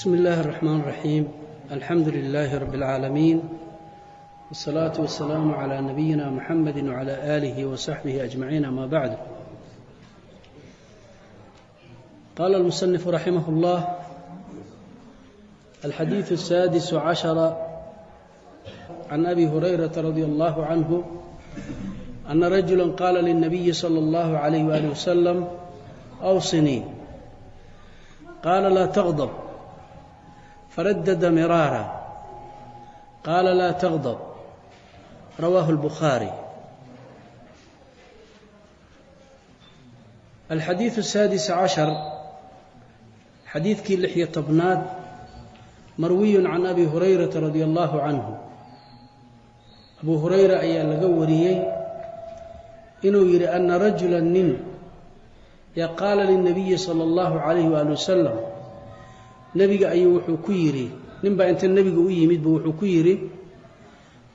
بسم الله الرحمن الرحيم. الحمد لله رب العالمين، والصلاة والسلام على نبينا محمد وعلى آله وصحبه أجمعين، أما بعد. قال المصنف رحمه الله: الحديث السادس عشر عن أبي هريرة رضي الله عنه أن رجلا قال للنبي صلى الله عليه وآله وسلم: أوصني. قال: لا تغضب. فردد مرارا. قال: لا تغضب. رواه البخاري. الحديث السادس عشر حديث كي لحية طبناد مروي عن أبي هريرة رضي الله عنه. أبو هريرة أي لقوريي إنه يرى أن رجلا نن يقال للنبي صلى الله عليه وآله وسلم: نبي أي وحو كيري نبا أنت النبي أيمد بوحو كيري: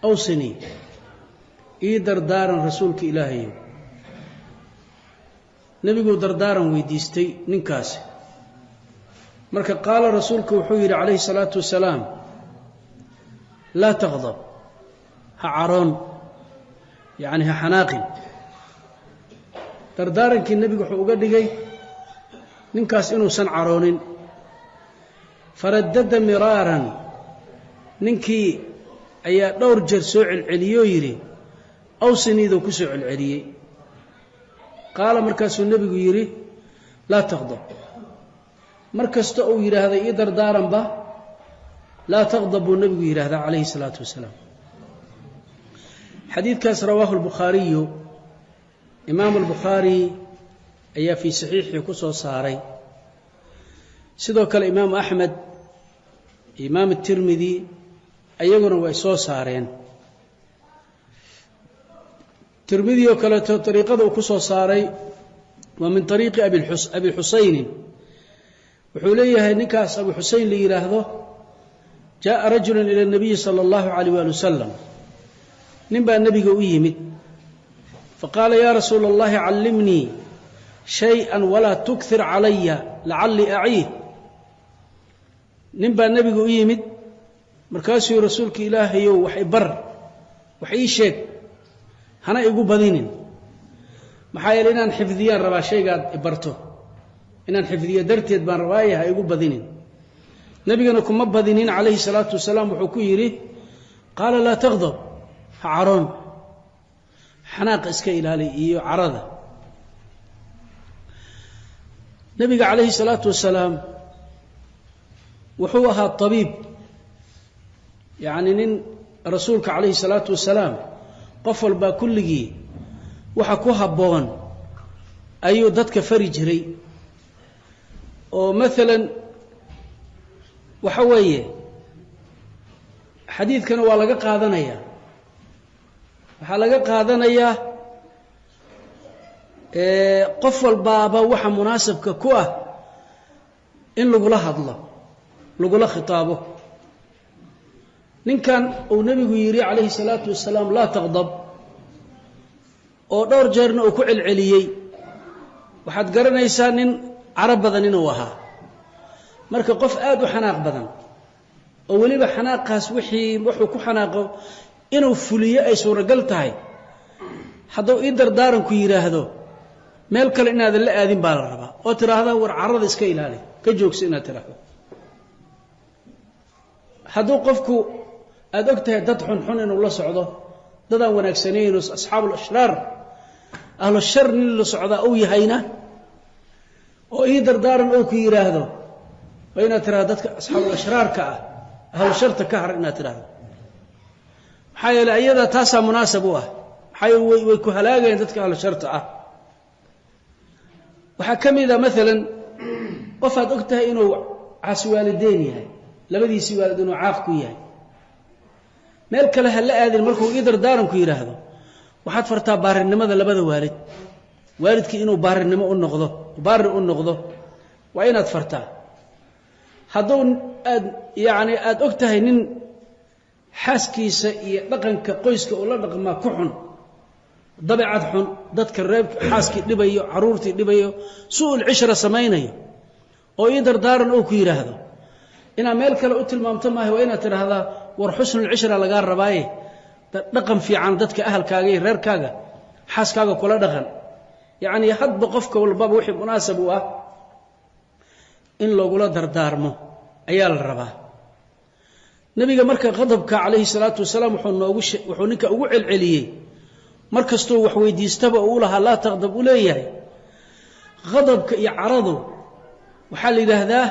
أوصني، دردارا رسولك إلهي. نبي دردارا ويديستي ننكاسي مركا قال رسولك وحوير عليه الصلاة والسلام: لا تغضب. هعرون يعني هحناقي. دردارا كي النبي وحو قدقي ننكاس إنو سن عرونين. فردد مرارا ننكي أي دور جرسوع العليو يري: أوصني ذو كسوع العلي. قال مركز النبي يري: لا تغضب. مركز تأو يري هذا إيدر دارا به لا تغضب. النبي يري هذا عليه الصلاة والسلام. حديث كاس رواه البخاري. إمام البخاري أي في صحيح كسو صاري. سيدوك الإمام أحمد، إمام الترمذي أيضاً ويسو صارين. الترمذي وكالته طريقة وكسو صاري ومن طريق أبي حسين وحوليه نكاس أبو حسين ليراهده: جاء رجل إلى النبي صلى الله عليه وآله وسلم. نبى النبي قويمد فقال: يا رسول الله علمني شيئا ولا تكثر علي لعلي أعيه. نبى النبي قويمد مركاسي رسولك إلهي وحي بر وحي شيك هنا يقول بدينين محايل إنان حفظيان ربا شيء قاد إبرته إنان حفظية درتيد بان روايها يقول بدينين. نبينا كم بدينين عليه الصلاة والسلام وحكويري. قال: لا تغضب. عرون حناق اسكا إلالي إيو عرضة. نبي عليه الصلاة والسلام وحوها الطبيب، يعني نين رسولك عليه الصلاة والسلام قفل با كلغي وحكوها بون أيو دادك فرجري. ومثلا وحوية حديث كانوا لغا قادنيا waxaa laga qaadanayaa qof walbaaba waxa munaasabka ku ah in lagula hadlo, lagula khitaabo. ninkan uu nabigu yiri calayhi salaatu wasalaam: laa taqdab, oo dhowr jeerna uu ku celceliyey, waxaad garanaysaa nin carab badan inuu ahaa. marka qof aad u xanaaq badan oo weliba xanaaqaas wuxuu ku xanaaqo inuu fuliyo ay suuragal tahay, hadduu ii dardaaranku yidhaahdo meel kale inaadan la aadin baa la rabaa oo tiraahdaa war carrada iska ilaali, ka joogso inaad tiraahdo. hadduu qofku aad og tahay dad xunxun inuu la socdo, dadaan wanaagsanayn oo asxaabul ashraar ahlu shar nin la socdaa uu yahayna, oo ii dardaaran uu ku yidhaahdo, waa inaad tiraahdo dadka asxaabul ashraarka ah ahlu sharta ka har inaad tiraahdo. maxaa yeelay ayada taasaa munaasab u ah. maxaa yeelay way ku halaagayeen dadka ahlu sharta ah. waxaa ka mid ah maalan qof aad og tahay inuu caasi waalideyn yahay, labadiisii waalid inuu caaq ku yahay, meel kale ha la aadin. markuu ii dardaaranku yidhaahdo waxaad fartaa baarinimada labada waalid. waalidkii inuu baarinimo u noqdo, baari u noqdo waa inaad fartaa. hadduu aad og tahay nin xaaskiisa iyo dhaqanka qoyska oo la dhaqmaa ku xun, dabeecad xun, dadka reebka xaaskii dhibayo, caruurtii dhibayo, su'ul cishra samaynayo, oo ii dardaaran oo ku yiraahdo ina meel kale u tilmaamto maahay waa inaad tiraahdaa war xusnul cishra laga rabaaye dhaqan fiican dadka ahalkaaga iyo reerkaaga xaaskaaga kula dhaqan yaani hadba qofka walba wixii munaasab u ah in lagula dardaarmo ayaa la rabaa nabiga marka qadabka kaleey salaatu wasalaam wuxuu ninka ugu celceliyay markastoo wax weydiistaba uu laha la taqdab u leeyahay qadabka iyo caradu waxa la yiraahdaa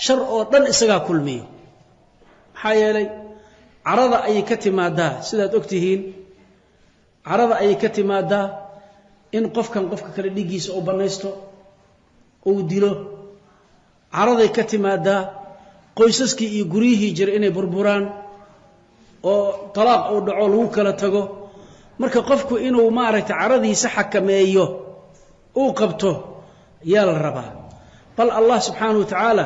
shar oo dhan isaga kulmiyo maxaa yeelay carada ay ka timaadaa sidaad ogtihiin carada ay ka timaadaa in qofka kale dhigiisa oo banaysto oo dilo caraday ka timaadaa qoysaskii iyo guriyihii jir inay burburaan oo talaaq oo dhaco lagu kala tago marka qofku inuu maaragtay caradiisa xakameeyo uu qabto yaa la rabaa bal Allah subhanahu wa ta'ala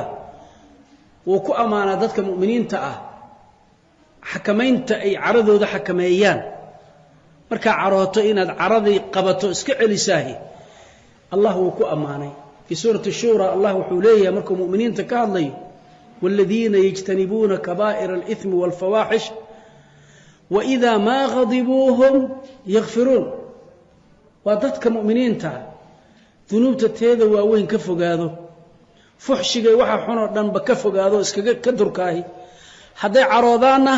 wuu ku amaana dadka muuminiinta ah xakameynta ay caradooda xakameeyaan marka carooto inaad caradii qabato iska celisaahi Allah wuu ku amaanay fi surati shura Allah wuxuu leeyahay markuu muuminiinta ka hadlayo والذين يجتنبون كبائر الإثم والفواحش وإذا ما غضبوهم يغفرون وضدك مؤمنين تعال ذنوب تتهذا وين كفقاذو فحشي وحا حنر دان بكفقاذو كدركاهي حدا عروضانا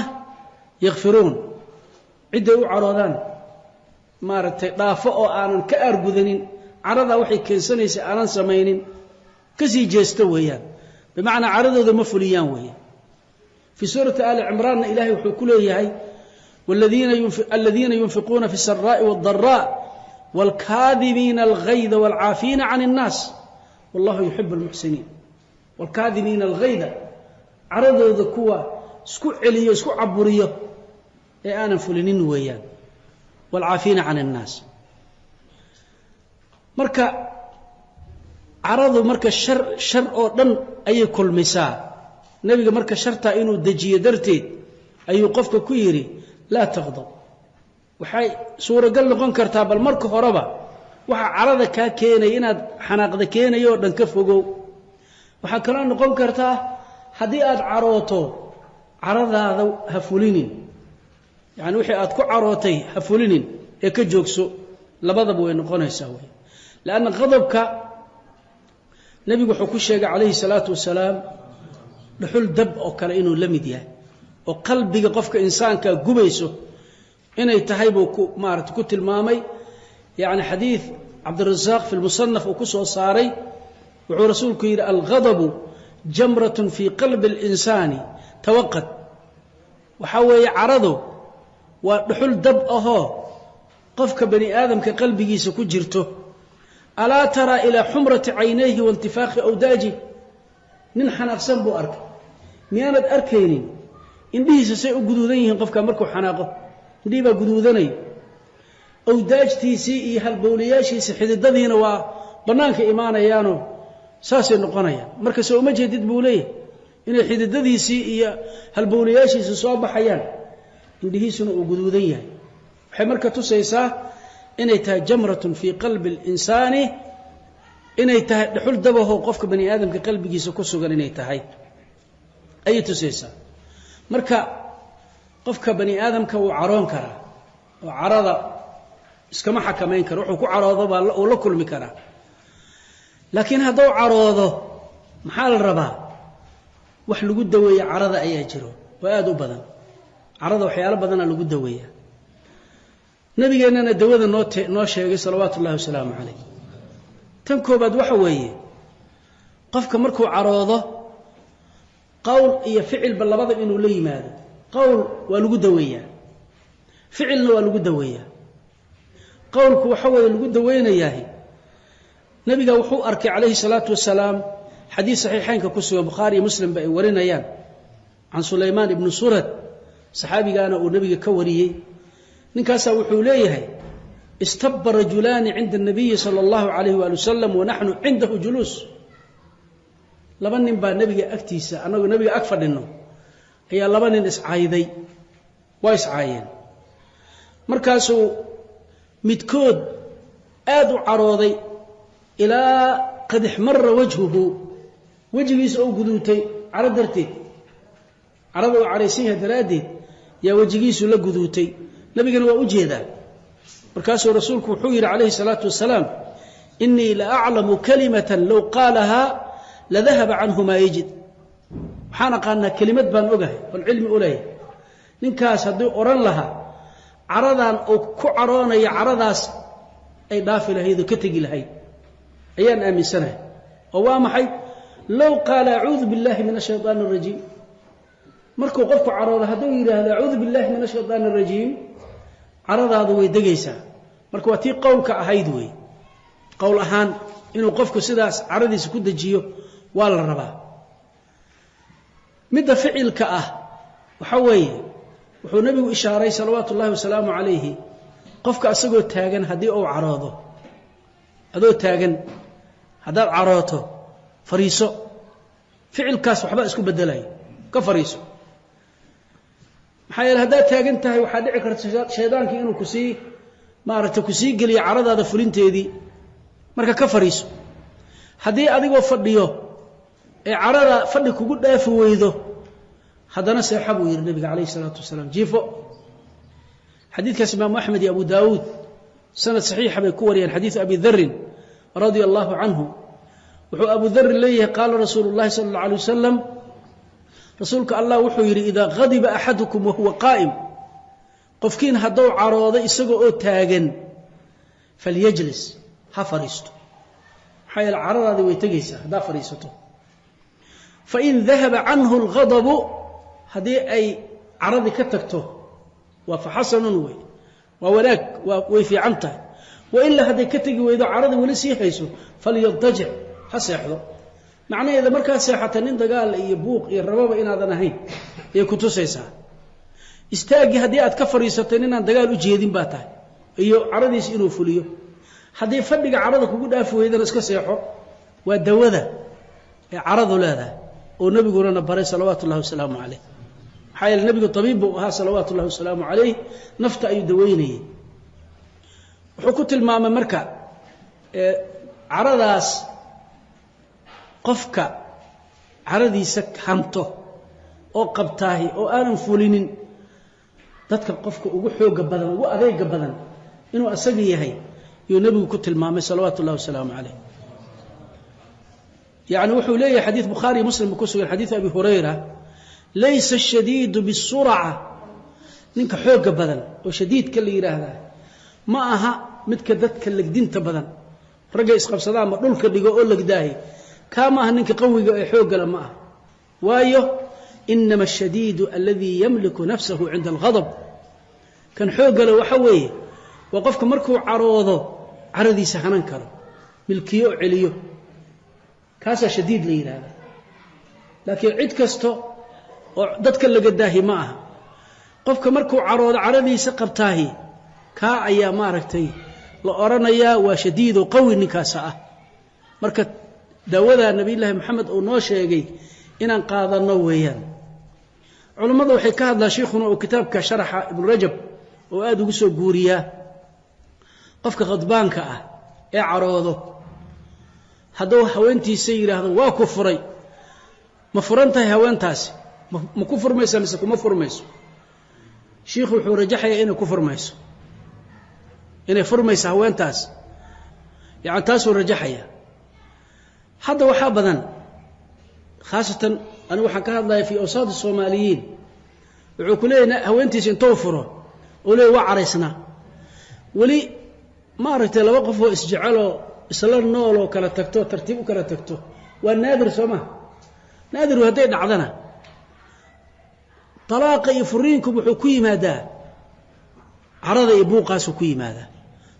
يغفرون عدة عروضان مارتي دافئو آنان كأرقذنين عرضا وحي كنسانيس آنان سمينين كسي جيستوهيان بمعنى عرضه ذا مفليان وهي في سورة آل عمران إلهي وحكوله يهي الذين ينفقون في السراء والضراء والكاذبين الغيظ والعافين عن الناس والله يحب المحسنين والكاذبين الغيظ عرضه ذا كوا سكو عليا سكو عبوريا أنا فلنين ويان والعافين عن الناس مركا caradu marka shar oo dhan ay kulmisaa nabiga marka sharta inuu dajiyo darteed ayuu qofka ku yiri la taqdab waxay suuragal noqon kartaa bal marka horeba waxa carada ka keenay inaad xanaaqda keenayo dhan ka fogow waxa kale noqon kartaa hadii aad carooto caradaada ha fulinin yaani wixii aad ku carootay ha fulinin ee ka joogso labadaba way noqonaysaa way laana qadabka nabigu wuxuu ku sheegay kaleey salaatu wasalaam dhuxul dab oo kale inuu la mid yahay oo qalbiga qofka insaanka gubayso inay tahay buu ku maartay ku tilmaamay yaani xadiis Abdurrazzaq fi al-Musannaf oo ku soo saaray wuxuu rasuulku yiri al-ghadab jamratun fi qalbi al-insani tawaqqad waxa weeye carado waa dhuxul dab ahoo qofka bani aadamka qalbigiisa ku jirto ألا ترى إلى حمرة عينيه وانتفاخ أوداجه ننحن أقسم بو أرك مياند أركينين إن به سيء قدودين قفك مركو حناقه ديبا قدودني أوداج تيسيئي هالبولياشي سحيد الدذين وبنانك إيمانا يانو ساسي النقنايا مركا سوء مجهد بوليه إن حيد الدذي سيئي هالبولياشي سصواب حيان إن به سنو قدودين وحي مركا تسيساه inay tahay jamratun fi qalbi al-insani inay tahay dhuxul dabaho qofka bani aadamka qalbigiisa ku sugan inay tahay ay tusaysa marka qofka bani aadamka uu caroon kara oo carada iskama xakameyn karo wuxuu ku caroodo baa uu la kulmi kara laakiin hadduu caroodo maxaa la rabaa wax lagu daweeyo carada ayaa jiro waa aad u badan carada waxyaalo badan lagu daweeyaa nabigeennana dawada noo sheegay salawaatullaahi wasalaamu calayh tan koobaad waxa weeye qofka markuu caroodo qowl iyo ficil ba labada inuu la yimaado qowl waa lagu daweeyaa ficilna waa lagu daweeyaa qowlku waxa weeye lagu daweynayaa nabiga wuxuu arkay calayhi salaatu wasalaam xadiis saxiixaynka ku sugan Bukhari iyo Muslim ba ay warinayaan can Sulaymaan ibn Surad saxaabigaana uu nabiga ka wariyay ninkaas wuxuu leeyahay istabba rajulan 'inda an-nabiy sallallahu alayhi wa sallam wa nahnu 'indahu julus laba nin baa nabiga agtiisa anagu nabiga ag fadhino ayaa laba nin iscayday way iscaayeen markaasuu midkood aad u carooday ilaa qad ihmarra wajhuhu wajigiisa oo guduutay caro darteed carada oo caraysiinha daraadeed yaa wajigiisu la guduutay nabigana waa u jeedaa markaasuu rasuulku wuxuu yiri calayhi salaatu wasalaam inni la a'lamu kalimatan law qaalaha la dhahaba anhu ma yajid waxaan aqaanaa kelimad baan ogahay oo cilmi u leeyahay ninkaas haddii oran lahaa caradan oo ku caroonaya caradaas ay dhaafi lahayd oo ka tagi lahayd ayaan aaminsanahay oo waa maxay law qaala a'uudhu billahi minash shaytaanir rajiim markuu qofku caroodo hadduu yiraahdo a'uudhu billahi minash shaytaanir rajiim caradaadu way degaysaa marka waa tii qowlka ahayd way qowl ahaan inuu qofku sidaas caradiisa ku dajiyo waa la rabaa midda ficilka ah waxa weeye wuxuu nabigu ishaaray salawaatu ullaahi wasalaamu calayhi qofka asagoo taagan haddii uu caroodo adoo taagan haddaad carooto fariiso ficilkaas waxba isku bedelay ka fariiso maxaa yeelay haddaad taagan tahay waxaa dhici karta shaydaankii inuu ku sii geliyo caradaada fulinteedii marka ka fariiso haddii adigoo fadhiyo ee carada fadhi kugu dhaafi weydo haddana seexa buu yiri nabiga calayhi salaatu wasalaam jiifo xadiidkaas imaamu axmed iyo abu daawuud sanad saxiixa bay ku wariyeen xadiid abi dharrin radia allahu canhu wuxuu abu dharrin leeyahay qaala rasuulu llahi sala allahu alay wasalam rasuulka allah wuxuu yidhi idaa ghadiba axadukum wahuwa qaa'im qofkiin hadduu caroodo isagoo oo taagan falyajlis ha fariisto maxaa yeele caradaadii way tegaysaa haddaa fadhiisato fain dahaba canhu alghadabu haddii ay caradii ka tagto waa faxasanun wey waa wanaag way fiican tahay wailaa hadday ka tegi weydo caradii weli sii hayso falyadajic ha seexdo macnaheeda markaa seexata nin dagaal iyo buuq iyo rababa inaadan ahayn ayay ku tusaysaa istaagii haddii aad ka fadhiisatay ninaan dagaal u jeedin baa tahay iyo caradiisi inuu fuliyo haddii fadhiga carada kugu dhaafi weydana iska seexo waa dawada ee caradu leedahay oo nabiguna baray salawaatu ullahi wasalaamu calayh maxaa yeele nabigu tabiib buu ahaa salawaatu ullahi wasalaamu calayh nafta ayuu daweynayay wuxuu ku tilmaamay marka caradaas qofka caradiisa hanto oo qabtaahi oo aanan fulinin dadka qofka ugu xooga badan ugu adeega badan inuu asaga yahay iyo nabigu ku tilmaamay salawaatu ullahi wasalaamu calayh يعني وحو ليه حديث بخاري مسلم بكسر حديث أبي هريرة ليس الشديد بالسرعة نينك حوق بدن وشديد كاللي يراهده معها متكدت كاللي دينت بدن رجع يسقب صدام دول كدغو او لك داهي كما نينك قوي حوق لما وايو انما الشديد الذي يملك نفسه عند الغضب كان حوق له وحوي وقفك مركو عروضه عرضي سهنان كره ملكيو عليو كاسا شديد لينا لكن عيد كستو dadka laga daahi ma aha qofka markuu caroodo caradiisa qabtaahi ka ayaa maaragtay la oranaya waa shadiid oo qawi ninkaas ah marka daawada nabi ilaahi maxamed oo noo sheegay inaan qaadano weeyaan culimadu waxay ka hadlaa sheekhuna oo kitaabka sharaxa ibn rajab oo aad ugu soo guuriya qofka qadbaanka ah ee caroodo hadduu haweentiisa yiraahdo waa ku furay ma furantahay haweentaasi ma ku furmaysa mise kuma furmayso sheekhu wuxuu rajaxayaa inay ku furmayso inay furmayso haweentaas yaani taasuu rajaxaya hadda waxa badan khaasatan anigu waxaan ka hadlayaa fi awsaad Soomaaliyiin wuxuu ku leeyahay haweentiisa intuu furo oo leeyahay waa caraysna wali ma aragtay laba qof oo isjecelo isla nool oo kala tagto tartiib u kala tagto waa naadir Soomaa naadir haday dhacdana talaaqa iyo furiinku wuxuu ku yimaadaa carada iyo buuqaas ku yimaadaa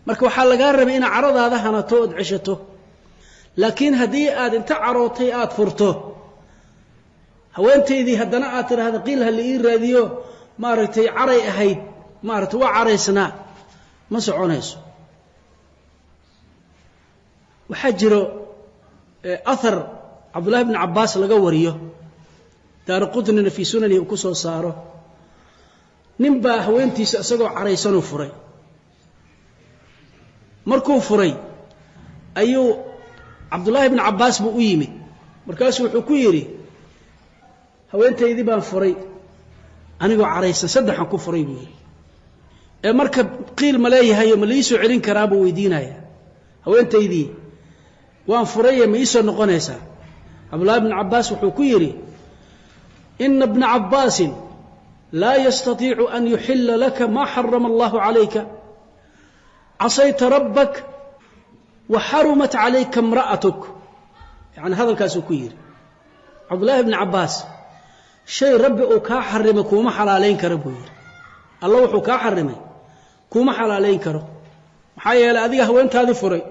marka waxa laga rabaa in caradaada hanato oo cishato laakiin hadii aad inta carootay aad furto haweenteedii haddana aad tiraahdo qiil hal ii raadiyo ma aragtay caray ahayd ma aragtay waa caraysna ma soconayso waxaa jiro athar Abdullah ibn Abbas laga wariyo Daarqutni fi sunani ku soo saaro ninba haweentiisa asagoo caraysan u furay markuu furay ayuu Abdullah ibn Abbas buu u yimid markaas wuxuu ku yiri haweentaydii baan furay anigoo caraysan saddexan ku furay buu yiri ee marka qiil ma leeyahay ma liisoo celin karaa buu weydiinaya haweentaydii waan furay ma iisoo noqonaysaa Abdullah ibn Abbas wuxuu ku yiri inna ibn Abbas la yastati'u an yuhilla laka ma harrama Allah alayka عصيت ربك وحرمت عليك امرأتك يعني هذا الكاس كوير عبد الله بن عباس شيء ربي وكا حرمك وما حلالين كربوير الله وحو كا حرمي كوما حلالين كرو maxaa adiga haweentaadi furay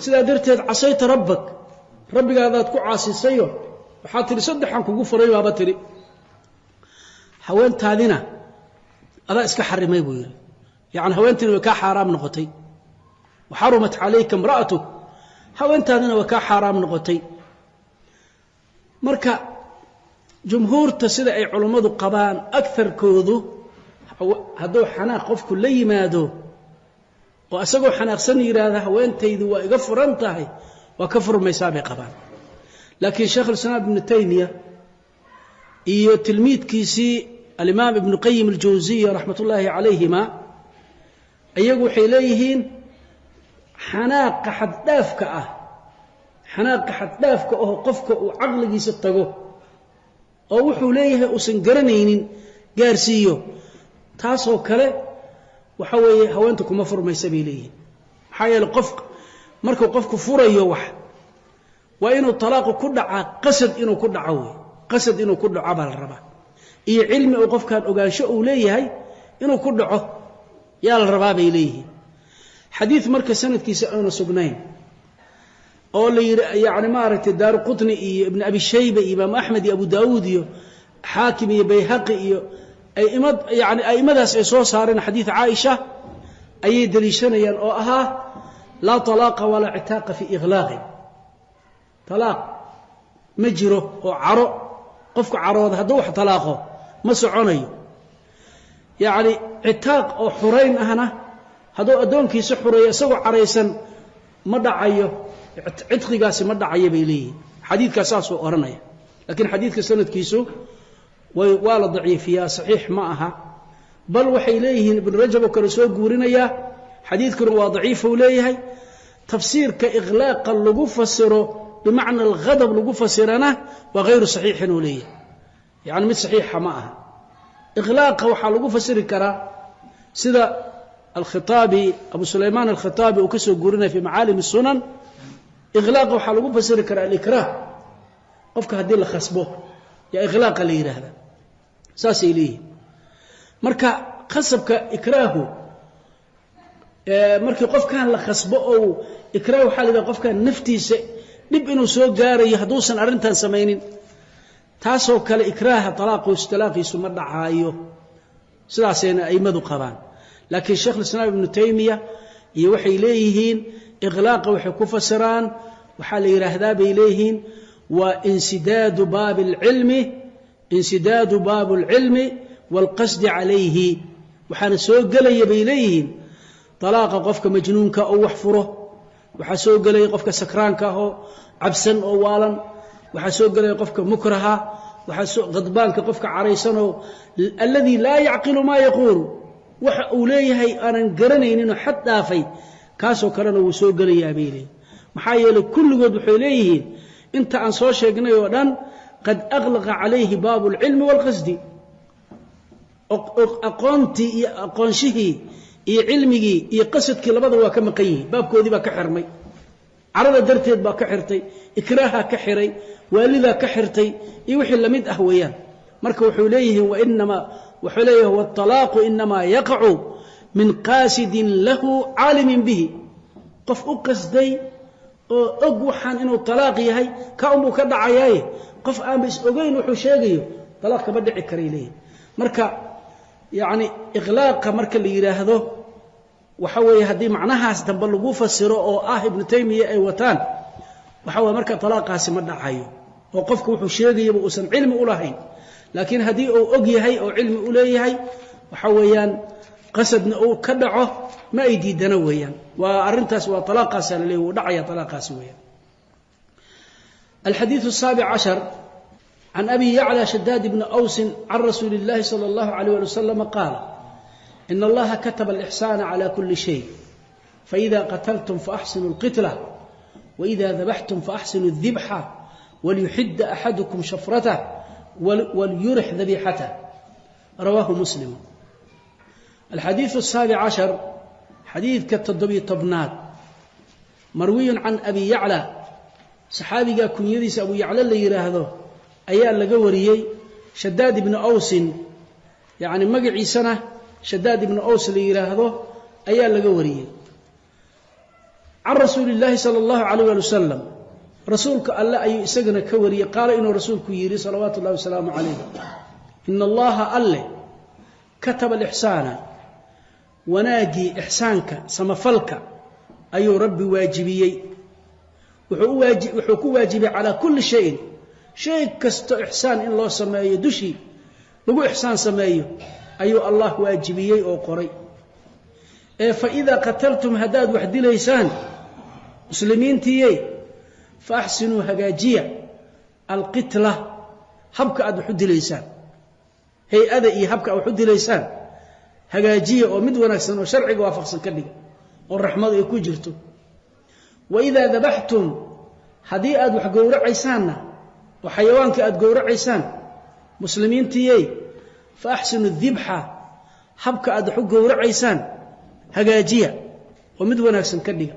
sida darteed عصيت ربك rabbigaadaad ku caasisayo waxa tiri saddexan kugu furay baaba tiri haweentaadina ada iska xarimay buu yiri يعني هوانتنا وكا حرام نقطي وحرمت عليك امرأتك هوانتنا وكا حرام نقطي مركا جمهور تسد أي علماء قبان أكثر كودو هدو حناق قف كل مادو وأسقوا حناق سنير هذا هوانتي ذو ويغفر انتهي وكفر ما يسابق قبان لكن شيخ الإسلام ابن تيمية إيه تلميذ كيسي الإمام ابن قيم الجوزية رحمة الله عليهما ayagu waxay leeyihiin xanaaqa xaddaafka oo qofka uu aqligiisa tago oo wuxuu leeyahay uusan garanaynin gaarsiiyo taasoo kale waxa weeye haweenta kuma furmaysa bay leeyihiin maxaa yeelay qofka markuu qofku furayo wax waa inuu talaaq ku dhaca qasad inuu ku dhaco qasad inuu ku dhaco bal raba iyo cilmi oo qofkan ogaansho uu leeyahay inuu ku dhaco يا الرباب إليه حديث مركز سنة كيس أنا سجنين أو يعني مارة الدار قطني ابن أبي الشيبة إمام أحمد أبو داود حاكم بيهقي أي إمد يعني أي مدى سيسوس هارين حديث عائشة أي دليشنا ينقوها لا طلاق ولا عتاق في إغلاق طلاق مجره وعرو قفك عروض هدوح طلاقه مسعوني يعني عتاق أو حرين أهنا هذا أدون كيس حرية سوى عريسا ما دعيه عتق قاسي ما دعيه بيليه حديث كاساس وأرنية لكن حديث كسنة كيسو ولا ضعيف يا صحيح معها بل وحي إليه ابن رجب وكرسوه قورنيا حديث كروا ضعيف وليه تفسير كإغلاق اللقوف فسره بمعنى الغضب لقوف فسرنا وغير صحيح وليه يعني مش صحيح معها إغلاق وحلقوا فسر كرا سيدا الخطابي أبو سليمان الخطابي وكسو قرنا في معالم السنن إغلاق وحلقوا فسر كرا الإكراه قفك هدي اللي خصبه يا إغلاق اللي هذا ساسي ليه مركا خصبك إكراهه مركا قف كان لخصبه أو إكراه حال إذا قف كان نفتي نبئنه سوء جاري يحدوثا أرنتان سمينين taasoo kale ikraaha talaaqo istilaaqiisu ma dhacaayo sidaasayna aymadu qabaan laakiin sheekh al-Islam ibn Taymiyyah iyo waxay leeyihiin iglaaqa waxay ku fasiraan waxa la yiraahdaa bay leeyihiin wa insidaadu baab al-ilmi wal qasd alayhi waxana soo galaya bay leeyihiin talaaqa qofka majnuunka oo wax furo waxa soo galaya qofka sakraanka oo cabsan oo waalan waxa soo galay qofka mukraha waxa soo qadbaanka qofka careysan oo alladhi la yaqulu ma yaqulu waxa uu leeyahay aanan garanaynin xad dhaafay kaasoo kalena uu soo galayaa beelay maxaa yeelay kulligood waxay leeyihiin inta aan soo sheegnay oo dhan qad aghlaqa alayhi baabul ilmi wal qasdi aqoonti iyo aqoonshihii iyo cilmigii iyo qasadkii labada waa ka maqan yihiin baabkoodii baa ka xirmay carada darteed baa ka xirtay ikraaha ka xiray waalida ka xirtay iyo wixii lamid ah weeyaan marka wuxuu leeyahay wa inma wuxuu leeyahay wa talaaqu inma yaqa'u min qasidin lahu alimin bihi qof u qasday oo og waxaan inuu talaaq yahay ka uu ka dhacayay qof aan bis ogeyn wuxuu sheegayo talaaq ka badci karay leeyahay marka yaani iglaaqa marka la yiraahdo waxa weeye hadii macnahaas dambe lagu fasiro oo ah ibn Taymiyyah ay wataan waxa weeye marka talaaqaasi ma dhacayo oo qofku wuxuu sheegayo uusan cilmi u lahayn laakiin hadii uu og yahay oo cilmi u leeyahay waxa weeyaan qasadna uu ka dhaco ma ay diidana weeyaan waa arintaas waa talaaqaas la leeyahay dhacaya talaaqaas weeyaan الحديث السابع عشر عن أبي يعلى شداد بن أوس عن رسول الله صلى الله عليه وسلم قال إن الله كتب الإحسان على كل شيء فإذا قتلتم فأحسنوا القتلة وإذا ذبحتم فأحسنوا الذبحة وليحد أحدكم شفرته وليرح ذبيحته رواه مسلم. الحديث 17 حديث كالتضبي طبنات مروي عن أبي يعلى صحابي كنيديس أبو يعلى اللي يراهده أيها لقوريي شداد بن أوس يعني مقعي سنة شداد بن أوس اللي يراهده أيها لقوريي عن رسول الله صلى الله عليه وسلم رسولك الله أي إسقنا كوري قال إنه رسولك يري صلوات الله وسلامه عليه إن الله الله كتب الإحسان وناجي إحسانك سمفلك أي ربي واجبيي وحكو واجبي على كل شيء كست إحسان إن الله سمايه دشي لقو إحسان سمايه أي الله واجبيي أو قري فإذا قتلتم هداد وحدي ليسان مسلمين تيي فأحسنوا هجاجية القتلة هبك أدو حد ليسان هي أذى هبك أو حد ليسان هجاجية ومدونك سنة وشرعي وافقسن كذي والرحمة يكون جرتو وإذا ذبحتم هدي أدو حجورة عيسان وحيوانك أدو عيسان مسلمين تيي فأحسنوا الذبحة هبك أدو حجورة عيسان هجاجية ومدونك سنة كذي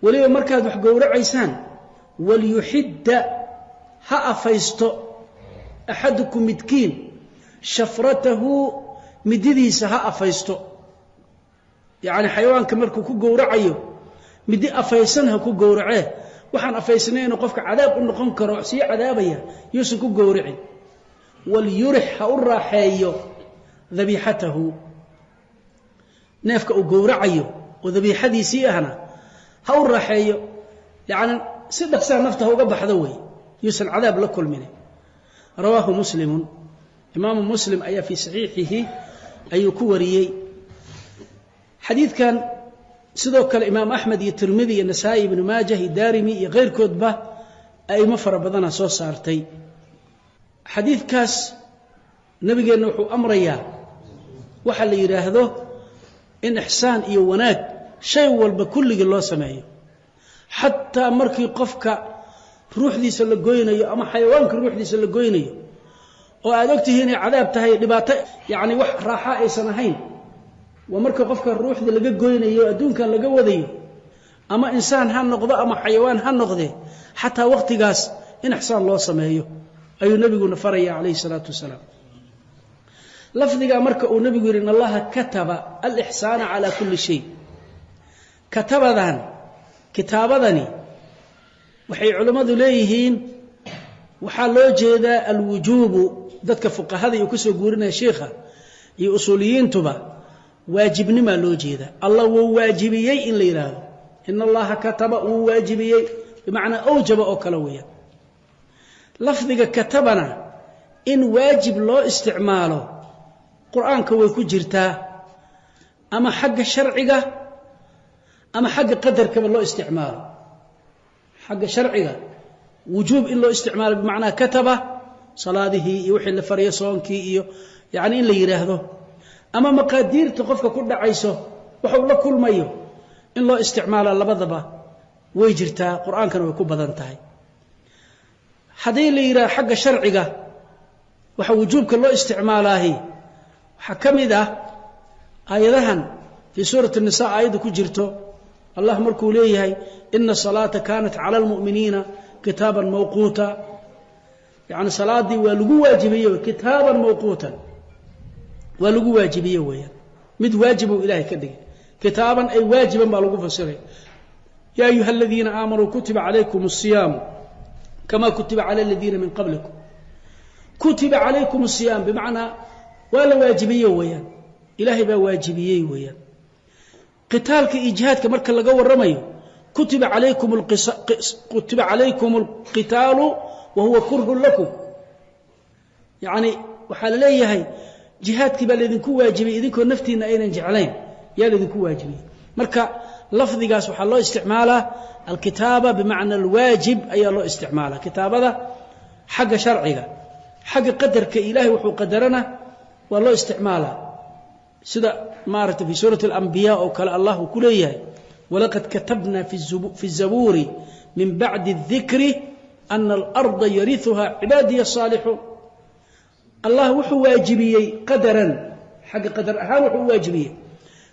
وليو مركز وحقورة عيسان وليحد هأفيستو أحدكم مدكين شفرته مدديس هأفيستو يعني حيوان كمركو كقورة عيو مدي أفيسنها كقورة عيه وحان أفيسنين وقفك عذاب النقم كرعسي عذابيا يوسف كقورة عيه وليرح هأرى حيو ذبيحته نافك قورة عيو وذبيحتي سيئهنا هاو الرحيو يعني صدق سنة نفته وقبح ذوي يسأل عذاب لكل منه رواه مسلم إمام مسلم أي في صحيحه أي كوريي حديث كان صدق الإمام أحمد الترمذي النسائي بن ماجه الدارمي غير كتبة أي مفر بدنا صوص صارتي حديث كاس نبي نوح أمريا وحل يراهده إن إحسان إيواناك شيء والبكل الله سمعيه حتى مركي قفك روح دي سلقوينيو أما حيوانك روح دي سلقوينيو وأدوكتي هنا عذاب تهي لباطئ يعني راحة أي سنهين ومركي قفك الروح دي لقوينيو أدون كان لقوذيو أما إنسان هالنقضة أما حيوان هالنقضة حتى وقت قاس إن إحسان الله سمعيه أي النبي نفريا عليه الصلاة والسلام لفظك مركي النبي إن الله كتب الإحسان على كل شيء كتابدني waxay culimadu leeyihiin waxa loo jeedaa alwujubu dadka fuqahada iyo ku soo guurinaya sheekha iyo usuuliyiintuba waajibnima loo jeedaa Allah wuu waajibiyay in la yiraahdo in Allah kataba wuu waajibiyay bimaana awjaba oo kala weeya lafdiga katabana in waajib loo isticmaalo quraanka way ku jirtaa ama xagga sharciga أما حق قدر كما الله استعماله حق شرعي وجوب إلا استعماله بمعنى كتبه صلاته يوحي لفريا صونكي يعني إلا يراهده أما مقادير تقفك كل عيسو وحول كل ميو إلا استعماله لبضبه ويجرتا قرآن كانوا يكون بذنتهي حدي اللي يراه حق شرعي وحوجوبك الله استعماله حكم ذا آيذهن في سورة النساء آيذ كجرته الله مركو ليه إن الصلاة كانت على المؤمنين كتابا موقوتا يعني صلاة دي ولقوا واجبية كتابا موقوتا ولقوا واجبية ويا مد واجب إلهي كده كتابا أي واجبا ما لقوا فسره يا أيها الذين آمنوا كتب عليكم الصيام كما كتب على الذين من قبلكم كتب عليكم الصيام بمعنى ولا واجبية ويا إلهي بواجبية ويا قتالك إجهادك مركا لقوا الرمي كتب عليكم القتال وهو كره لكم يعني وحال ليه جهادك بالذين واجبي إذن كون نفتين أين جعلين يا الذين واجبي مركا لفظي قاس وحال الله استعماله الكتابة بمعنى الواجب أي الله استعماله كتابة حق شرعي حق قدرك إلهي وحو قدرنا والله استعمالها سيدا مارت في سورة الأنبياء وكال الله كليه ولقد كتبنا في الزبور من بعد الذكر أن الأرض يرثها عبادي الصالحون الله وحو واجبي قدرا حق قدر أهان وحو واجبي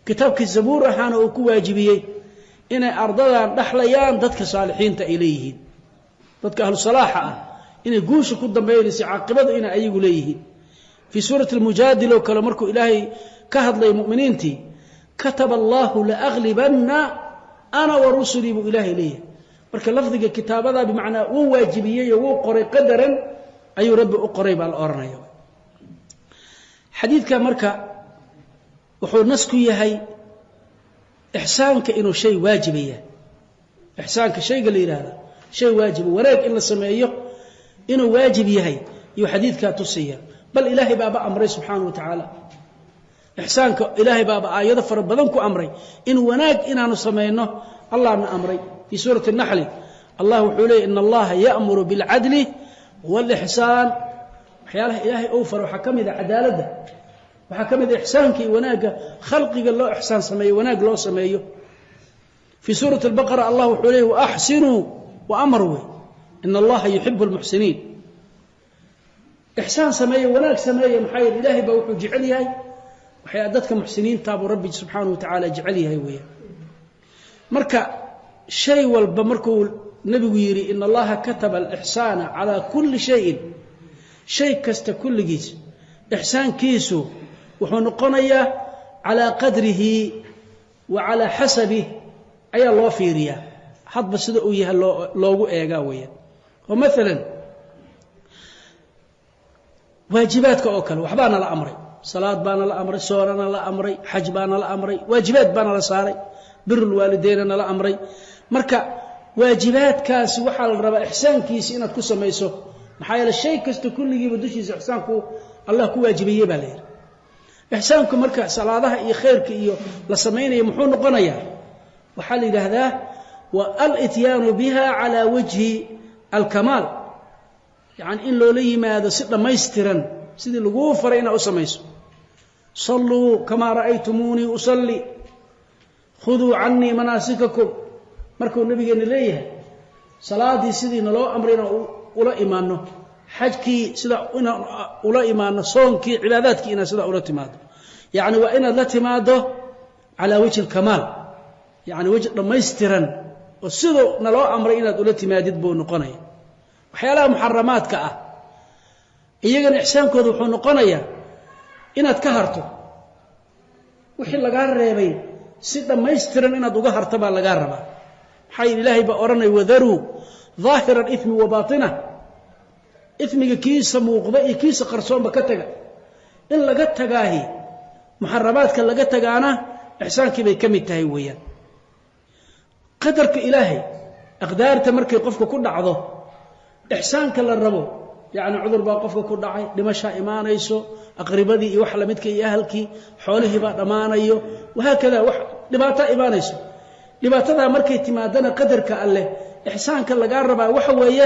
كتابك الزبور أهان وكو واجبي إن أرضنا نحليان ضدك صالحين تإليه ضدك أهل الصلاحة إن يقوش كدن بينسي عاقبة إن أيقوا ليه في سورة المجادلة وكلامركو إلهي كهد لي مؤمنينتي كتب الله لأغلبن أنا ورسلي بإلهي ليه marka lafdiga kitaabada bimaana uu waajibiyay oo qoray qadaran ayuu rabbi u qoray bal oranayo xadiidka marka wuxuu nasku yahay ihsaanka inuu shay waajibiya ihsaanka shayga la yiraahdo shay waajib wanaag in la sameeyo inuu waajib yahay iyo xadiidka tusiya bal ilaahi baaba amray subhanahu wa ta'ala ihsaanka ilaahi baaba aayado far badan ku amray in wanaag inaanu sameeyno allah na amray في سورة النحل الله حولي إن الله يأمر بالعدل والإحسان حياله إلهي أوفر وحكم إذا عدالته وحكم إذا إحسانك وناك خلقك الله إحسان سميه وناك الله سميه في سورة البقرة الله حولي وأحسنوا وأمروا إن الله يحب المحسنين إحسان سميه وناك سميه محايد إلهي بوحو جعليها وحيادتك محسنين تابوا ربي سبحانه وتعالى جعليها وياه مركا شيء والبمركو نبي يري إن الله كتب الإحسان على كل شيء شيء كست كل جيس إحسان كيسو وحنقنيا على قدره وعلى حسبه أي الله في ريا حد بس ويها لوجو إيجاوية ومثلا واجباتك أكل وحبانا الأمر صلاة بانا الأمر سورنا الأمر حج بانا الأمر واجبات بانا الصاري بر الوالدين لا أمري marka waajibaadkaas waxa la rabaa ihsaankiisa inaad ku sameeyso maxaa yeelay shay kasta kulligiiba dushiisa ihsaanku Allah ku waajibiyay baa leeyahay ihsaanku marka salaadaha iyo khayrka iyo la sameeyo muxuu noqonayaa waxa la yiraahdaa wa al-ityanu biha ala wajhi al-kamal yani in loo leeyimaado si dhameystiran sidii lagu faray inaad u sameeyso sallu kama ra'aytumuni usalli khuduu anni manasikakum markuu nabigeena leeyahay salaadii sidii naloo amrina ula iimaano xajkii sida ina ula iimaano soonkii cibaadaadkii ina sida ula timaado yaani waa ina la timaado ala wajhi al-kamal yaani wajh dhameystiran oo sidoo naloo amray inaad ula timaadid buu noqonaya waxyaalaha muharramaadka ah iyagana ihsaankooda wuxuu noqonayaa inaad ka harto wixii laga reebay si dhameystiran inaad uga harto baa laga rabaa حي إلهي بأورنا وذروا ظاهر الإثم وباطنه إثمك كيس موقبئي كيس قرصون بكتك إن لقد تقاهي محرماتك لقد تقانا إحسانك بيكمي التهيوية قدرك إلهي أقدار تمركي قفك كل عضو إحسانك للربو يعني عذر باقفك كل عي لمشا إيمان يسو أقربدي وحلا مدك أهلك حوله بعد أمان أيو وهكذا لباتا إيمان يسو لباتدا markay timaadana qadarka alle ihsaanka laga rabaa waxa weeye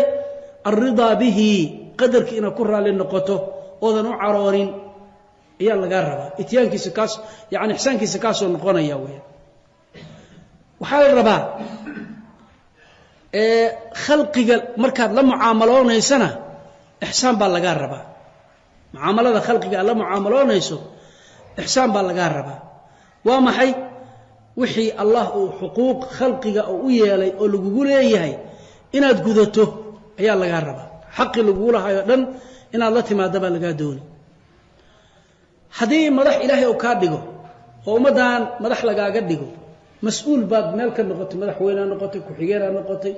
arida bihi qadarka ina ku raali noqoto oodan u caroorin ayaa laga rabaa ityaankiisa kaas yaani ihsaankiisa kaas oo noqonaya weeye waxa la rabaa khalqiga markaad la muaamaloonaysan ihsaan baa laga rabaa muaamalada khalqiga la muaamaloonayso ihsaan baa laga rabaa waa maxay wixii Allah oo xuquuq khalqiga oo u yeelay oo lagu leeyahay inaad gudato ayaa laga rabaa xaqi lagu lahayo dhan inaad la timaado baa laga doonay hadii madax ilaahay oo ka dhigo oo umadan madax lagaaga dhigo mas'uul baad meel ka noqotay madaxweyne noqotay ku xigeera noqotay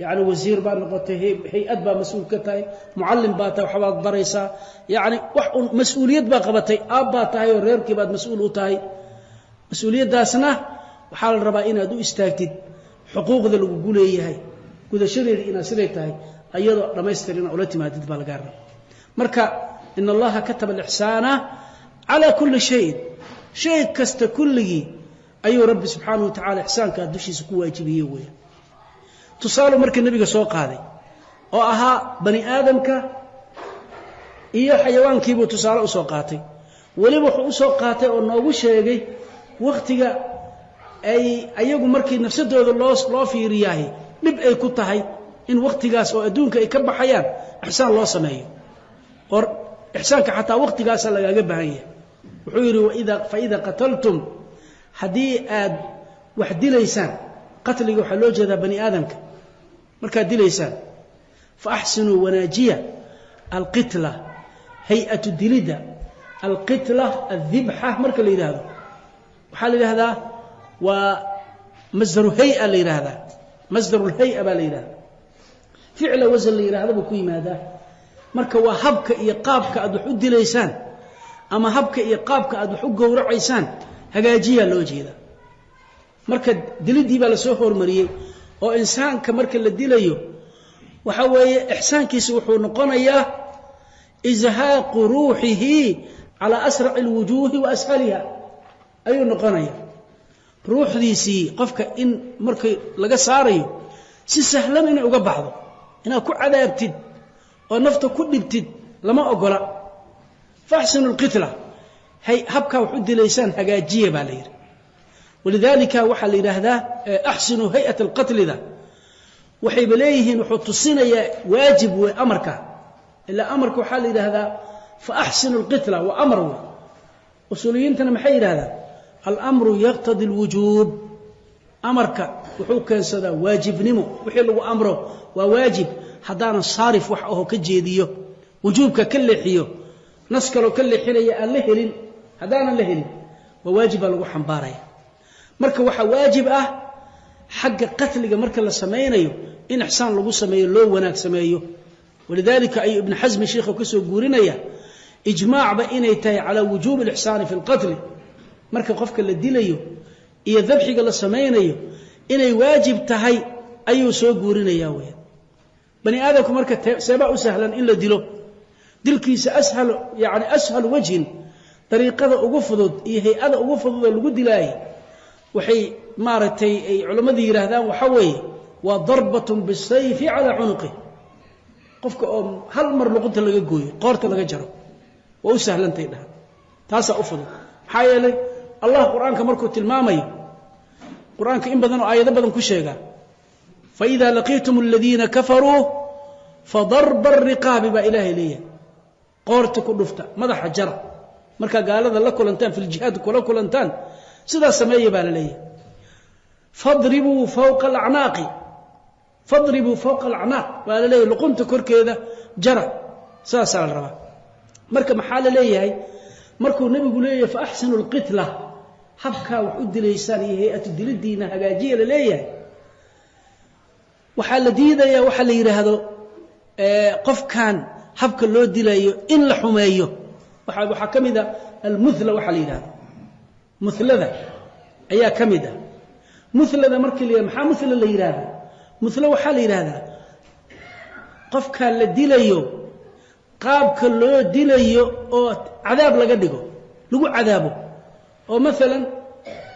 yaani wasiir baad noqotay hay'ad baa mas'uul ka tahay muallim baad tahay waxbaad baraysaa yaani wax mas'uuliyad baa qabatay aab baad tahay oo reerkii baad mas'uul u tahay mas'uuliyadaasna waxaa la rabaa inaad u istaagtid xuquuqda lagu leeyahay gudashadeeda inaad siday tahay ayadoo dhameystiran oo la timaadid baa laga rabaa marka in allaha kataba al-ihsana ala kulli shay kasta kulligi ayuu rabbi subhanahu wa ta'ala ihsaanka dushiisa ku waajibiyay weey tusaale markii nabiga soo qaaday oo ahaa bani aadamka iyo xayawaankiibuu tusaale usoo qaatay weliba wuxuu usoo qaatay oo noogu sheegay waqtiga ay ayagu markii nafsadooda loo fiiriyahay dhib ay ku tahay in waqtigaas oo adduunka ay ka baxayaan ixsaan loo sameeyo oo ixsaanka xataa waqtigaas lagaaga baahan yahay wuxuu yiri fa ida qataltum hadii aad wax dilaysaan qatliga waxa loo jeedaa bani aadamka marka dilaysaan fa ahsinu wanajiya alqitla hay'atu dilida alqitla adhibha marka la yiraahdo waxa la yiraahdaa waa masdaru hay'a la yiraahdaa masdaru hay'a baa la yiraahdaa ficla wazn la yiraahdo ku yimaada marka waa habka iyo qaabka aad wax u dilaysaan ama habka iyo qaabka aad wax u gowracaysaan hagaajiya loo jeeda marka dilidii baa la soo hormariyay oo insaanka marka la dilayo waxa weeye ihsaankiisu wuxuu noqonayaa izhaaq ruuhihi ala asra' alwujuh wa ashaliha ayuu noqonayaa ruuxdiisii qofka in markay laga saarayo si sahlan inay uga baxdo inaad ku cadaabtid oo nafta ku dhibtid lama ogola fahsinu alqitla hay habka wax u dilaysaan hagaajiya baa la yiri walidalika waxa la yiraahdaa ahsinu hay'at alqatl da waxay baleeyihiin wuxuu tusinaya waajib way amarka ila amarka waxa la yiraahdaa fa ahsinu alqitla wa amru usuliyintana maxay yiraahdaan al-amru yaqtadi alwujub amarka wuxuu keensadaa waajibnimo wixii lagu amro waa waajib hadana saarif wax oo ka jeediyo wujubka ka leexiyo nas kale ka leexinaya aan la helin hadana la helin waa waajib lagu xambaaraya marka waxa waajib ah xagga qatliga marka la sameeyo in ihsaan lagu sameeyo loo wanaag sameeyo walidalika ay ibn hazm sheekhu ka soo guurinaya ijmaa' ba inay tahay ala wujub al-ihsan fi al-qatl marka qofka la dilayo iyo dhabxiga la sameeyo inay waajib tahay ayuu soo guurinaya weey bani aadamku marka seeba u sahlan in la dilo dilkiisa ashal yaani ashal wajhin tariiqada ugu fudud iyo hay'ada ugu fudud lagu dilay waxay maaratay ay culimadu yiraahdaan waxa weeye waa darbatun bisayfi ala unuqi qofka oo hal mar luqunta laga gooyo qoorta laga jaro waa u sahlantay dhaha taasa u fudud maxaa yeelay allah quraanka markuu tilmaamayo quraanka in badan oo aayado badan ku sheega fa idha laqitum alladhina kafaru fadarb ar-riqab ba ilahi liya qoorta ku dhufta madaxa jara marka gaalada la kulantaan fil jihad kula kulantaan sida sameeyay baa la leeyahay fadribu fawqa al-a'naqi fadribu fawqa al-a'naq baa la leeyahay luqunta korkeeda jara saasa la rabaa marka maxaa la leeyahay markuu nabigu leeyahay fa ahsinu al-qitla habka wax u dilaysaan iyo hay'atu dilidiina hagaajiya la leeyahay waxa la diidayaa waxa la yiraahdo qofkan habka loo dilayo in la xumeeyo waxa kamida al-muthla waxa la yiraahdo muthlada ayaa kamida muthlada markii la maxaa muthla la yiraahdo muthla waxa la yiraahdaa qofka la dilayo qaabka loo dilayo oo cadaab laga dhigo lagu cadaabo oo midalan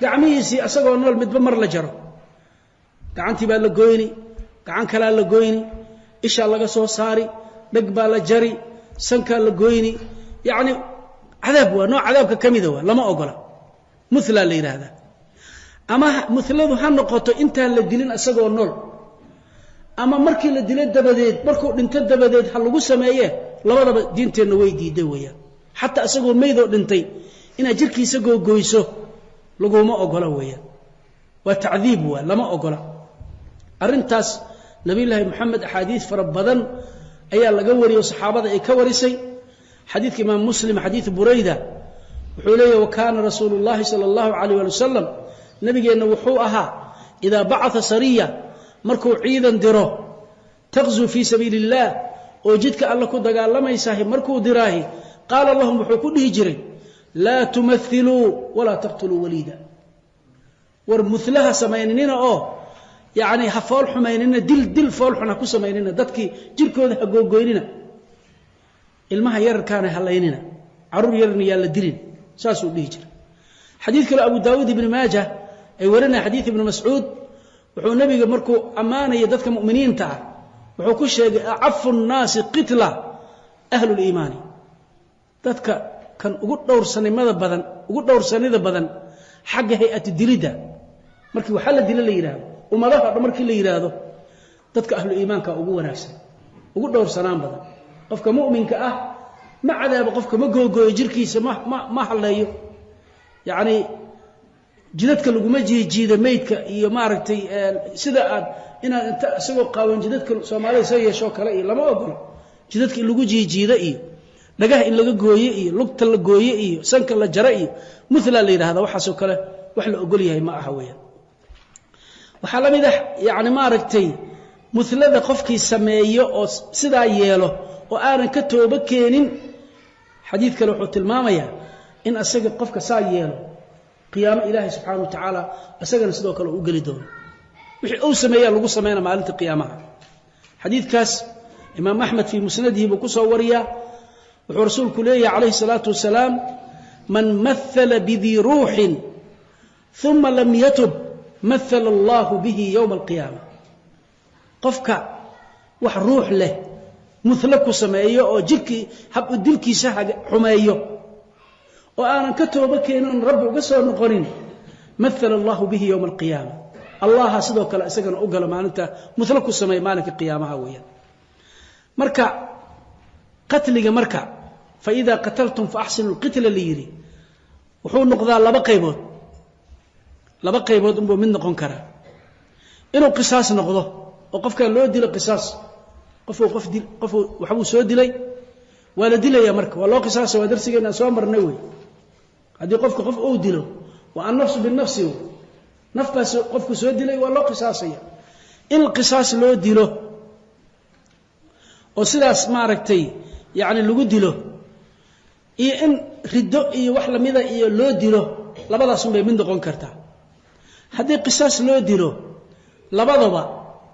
gacmihiisi asagoo nool midba mar la jaro gacantii baa la gooyni gacan kala la gooyni isha laga soo saari dhag baa la jari sanka la gooyni yaani cadaab waa nooc cadaabka kamida waa lama ogola muthla la yiraahdaa ama muthladu ha noqoto inta la dilin asagoo nool ama markii la dilay dabadeed markuu dhinto dabadeed ha lagu sameeyay labadaba diinteena way diiday weeyaan hatta asagoo meedo dhintay ina jirkiisa gooyso laguma ogola weeyaan waa ta'diib waa lama ogola arintaas nabi ilaahi muhammad ahadiith farabadan ayaa laga wariyo saxaabada ay ka warisay xadiidka imaam muslim xadiith burayda wuxuu leeyahay wa kaana rasuulullaahi sallallahu alayhi wa sallam nabigeena wuxuu ahaa ida ba'atha sariya markuu ciidan diro taqzu fi sabilillah oo jidka alla ku dagaalamaysaa markuu diraahi qaala lahum wuxuu ku dhihi jiray la tumathilu wala taqtulu walida war muthlaha samaynina oo yaani hafool xumaynina dil fool xuna ku samaynina dadkii jirkooda ha googoynina ilmaha yarkaana halaynina arur yarna yaa la dilin saasuu dhihi jiray xadiid kale abu daawud ibn maajah ay warina xadiid ibn mas'uud wuxuu nabiga markuu amaanay dadka muuminiinta وحكو شيء أعف الناس قتلة أهل الإيمان تذكر كان ugu dhowrsanay mada badan ugu dhowrsanida badan xagga hay'ad dilida markii waxa la dilay la yiraahdo umadaha markii la yiraahdo dadka ahlu iimaanka ugu wanaagsan ugu dhowrsanaan badan qofka mu'minka ah ma cadaab qofka ma googooyo jirkiisa ma haleeyo yaani jidadka lagu ma jiijiida meedka iyo maaragtay sida aad inaad inta isagoo qaawan jidadka Soomaaliya soo yeesho kale iyo lama ogolo jidadka lagu jiijiida iyo dhagaha in laga gooyo iyo lugta la gooyo iyo sanka la jara iyo mithla la yiraahdo waxa soo kale wax la ogol yahay ma aha weeyaan waxa la mid ah yaani ma aragtay mithlada qofkii sameeyo oo sida yeelo oo aanan ka tooba keenin xadiid kale wuxuu tilmaamayaa in asaga qofka saa yeelo qiyaamo ilaahay subhanahu wa ta'ala asagana sidoo kale u gali doono wixii uu sameeyaa lagu sameeyna maalinta qiyaamaha xadiidkaas imaam ahmed fi musnadihi buu ku soo wariyaa wuxuu rasuulku leeyahay alayhi salatu wasalaam man mathala bidhi ruuhin thumma lam yatub mathala Allah bihi yawm al-qiyamah qofka wax ruux leh mithla ku sameeyo oo jirkii hab u dilkiisa xumeeyo oo aanan ka tooba keenin rabbi uga soo noqonin mathala Allah bihi yawm al-qiyamah Allah sidoo kale isagana u gala maalinta mithla ku sameeyo maalinka qiyaamaha weeyaan marka qatliga marka fa idha qataltum fa ahsinu al-qitla liyiri wuxuu noqdaa laba qaybood umbo mid noqon kara inuu qisaas noqdo oo qofka loo dilo qisaas qof waxa uu soo dilay wala dilaya marka waa loo qisaas waa darsigeena soo marnay way hadii qofka qof uu dilo wa an-nafs bin-nafs naftaas qofku soo dilay waa loo qisaasaya in qisaas loo dilo oo sidaas ma aragtay yaani lagu dilo iyo in riddo iyo wax lamida iyo loo dilo labadaas bay mid noqon kartaa hadii qisaas loo dilo labadaba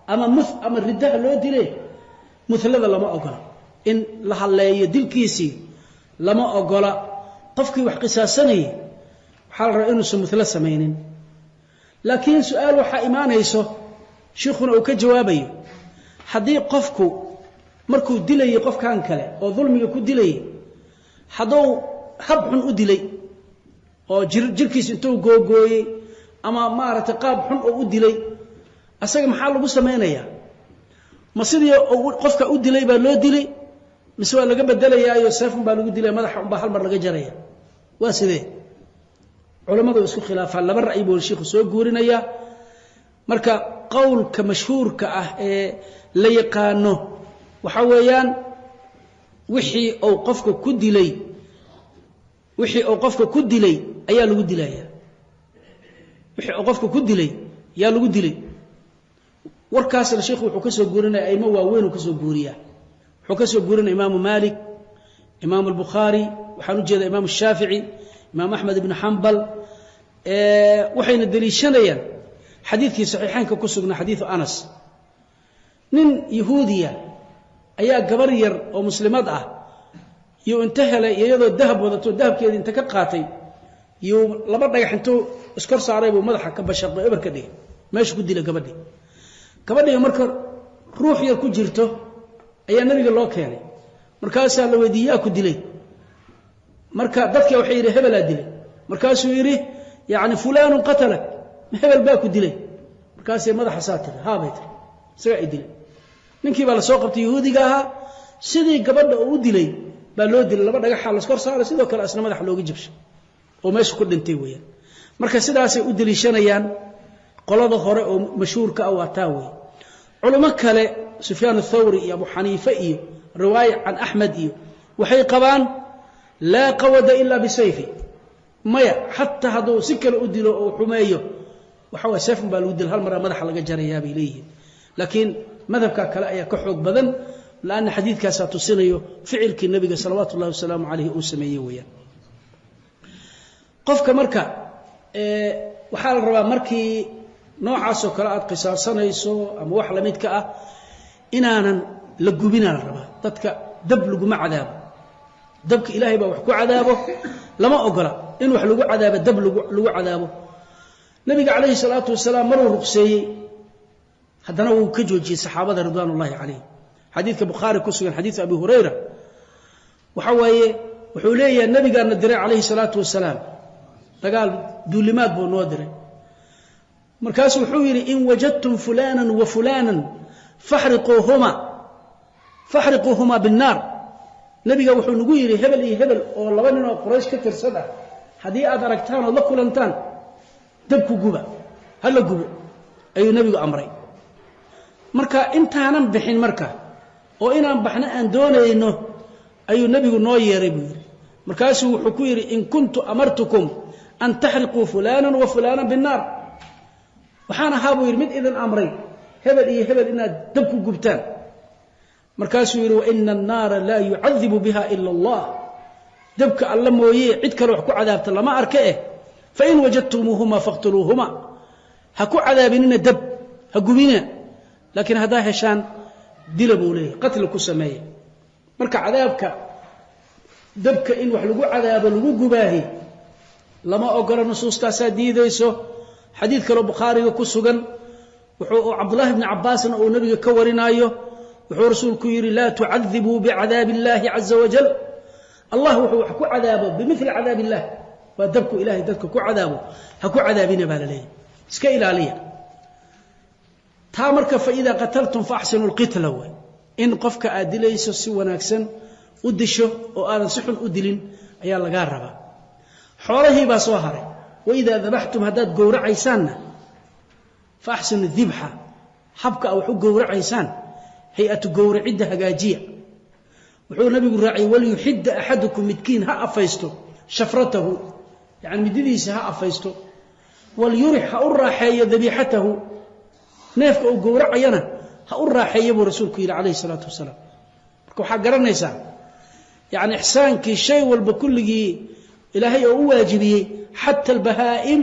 ama riddaha loo dilay mithlada lama ogola in la haleeyo dilkiisi lama ogola qofkii wax qisaasanay waxa la rabaa inuu mithla sameeynin laakiin su'aal waxa iimaanayso sheekhuna uu ka jawaabayo hadii qofku markuu dilay qofkan kale oo dulmiga ku dilay haduu hab xun u dilay oo jirkiisa intuu googooyay ama maarata qaab xun oo u dilay asaga maxaa lagu sameeynaya ma sidii qofka u dilay baa loo dilay mise waa laga bedelayaa iyo seefun baa lagu dilay madaxa baa hal mar laga jaraya waa sidee culimadu isku khilaafaan laba ra'yi buu sheekhu soo guurinaya marka qowlka mashhuurka ah ee la yaqaano waxa weeyaan wixii uu qofka ku dilay ayaa lagu dilaya wixii uu qofka ku dilay yaa lagu dilay warkaas sheekhu wuxuu ka soo guurinay ayma waaweyn uu ka soo guuriyaa wuxuu ka soo guurinay imaam Malik imaam al-Bukhari waxaan u jeedaa imaam Shafi'i imaam Ahmad ibn Hanbal waxayna daliishanayaan xadiidkii saxiixaanka ku sugnaa xadiisu Anas nin yahuudiya ayaa gabar yar oo muslimad ah iyo inta helay iyadoo dahab wadato dahabkeedii inta ka qaatay iyo laba dhagax intuu iskor saaray buu madaxa ka bashaqay ebarka dhig meesha ku dilay gabadhii marka ruux yar ku jirto ayaa nabiga loo keenay markaas la weydiiyay ku dilay marka dadka waxay yiri hebel aa dilay markaas uu yiri yaani fulaan qatalak hebel baa ku dilay markaas ay madaxa saatay haabay isaga ay dilay ninkii baa la soo qabtay yahuudiga aha sidii gabadha uu dilay baa loo dilay laba dhagax la iskor saaray sidoo kale asna madaxa looga jabshay oo meesha ku dhintay weeyaan marka sidaas ay u daliishanayaan qolada hore oo mashhuurka ah waa taaway culimo kale Sufyaan ath-Thawri iyo Abu Hanifa iyo riwaaya an Ahmad iyo waxay qabaan la qawada illa bisayfi maya hatta hadu si kale u dilo oo xumeeyo waxa waa sayf baa lagu dil hal mar madaxa laga jarayaa bay leeyihiin laakiin madhabka kale ayaa ka xoog badan laana xadiidkaas tusinayo ficilkii nabiga sallallahu alayhi wasallam uu sameeyay weeyaan qofka marka waxa la rabaa markii noocaas oo kale aad qisaasanayso ama wax la mid ka ah inaanan la gubina la rabaa dadka dab lagu ma cadaabo dabka ilaahay baa wax ku cadaabo lama ogola in wax lagu cadaabo dab lagu cadaabo nabiga kaleey salaatu wasalaam maruu ruqseeyay haddana wuu ka joojiyey saxaabada ridwaanullaahi calayhim xadiidka bukhaari ku sugan xadiid abi hurayra waxa waaye wuxuu leeyahay nabigaana diray calayhi salaatu wasalaam dagaal duulimaad buu noo diray markaasuu wuxuu yidhi in wajadtum fulaanan wa fulaanan faxriquuhumaa binnaar nabiga wuxuu nagu yidhi hebel iyo hebel oo laba nin oo quraysh ka tirsan ah haddii aad aragtaan ood la kulantaan dabku guba hala gubo ayuu nebigu amray marka intaanan bixin marka oo inaan baxno aan doonayno ayuu nebigu noo yeeray buu yidhi markaasuu wuxuu ku yidhi in kuntu amartukum an taxriquu fulaanan wa fulaanan binnaar waxaan ahaa buu yidhi mid idin amray hebel iyo hebel inaad dab ku gubtaan markaasuu yidhi waina annaara laa yucadibu biha ila allah dabka alla mooye cid kale wax ku cadaabta lama arka fain wajadtumuuhuma faqtuluuhuma ha ku cadaabinina dab ha gubina laakiin haddaa heshaan dila buu leeyahy qatli ku sameeya marka cadaabka dabka in wax lagu cadaabo lagu gubaahi lama ogola nusuustaasaa diidayso xadiid kaloo bukhaariga ku sugan wuxuu cabdullaahi bni cabbaasna uu nabiga ka warinaayo wuxuu rasuulku yidhi laa tucadibuu bicadaabi illaahi caza wajal allah wuxuu wax ku cadaabo bimili cadaab illah waa dabku ilahay dadka ku cadaabo ha ku cadaabina baa la leeyahy iska ilaaliya taa marka faidaa qataltum faaxsinu lqitla way in qofka aad dilayso si wanaagsan u disho oo aadan si xun u dilin ayaa lagaa rabaa xoolahii baa soo haray waidaa dabaxtum haddaad gowracaysaanna faaxsinu dibxa habka a wax u gowracaysaan hay-atu gowracidda hagaajiya wuxuu nabigu raaciyey walyuxidda axadukum midkiin ha afaysto shafratahu yani mididiisa ha afaysto walyurix ha u raaxeeyo dabiixatahu neefka uu gowracayana ha u raaxeeya buu rasuulku yidhi calayhi salaatu wasalaam marka waxaa garanaysaa yani ixsaankii shay walba kulligii ilaahay oo u waajibiyey xata albahaa'im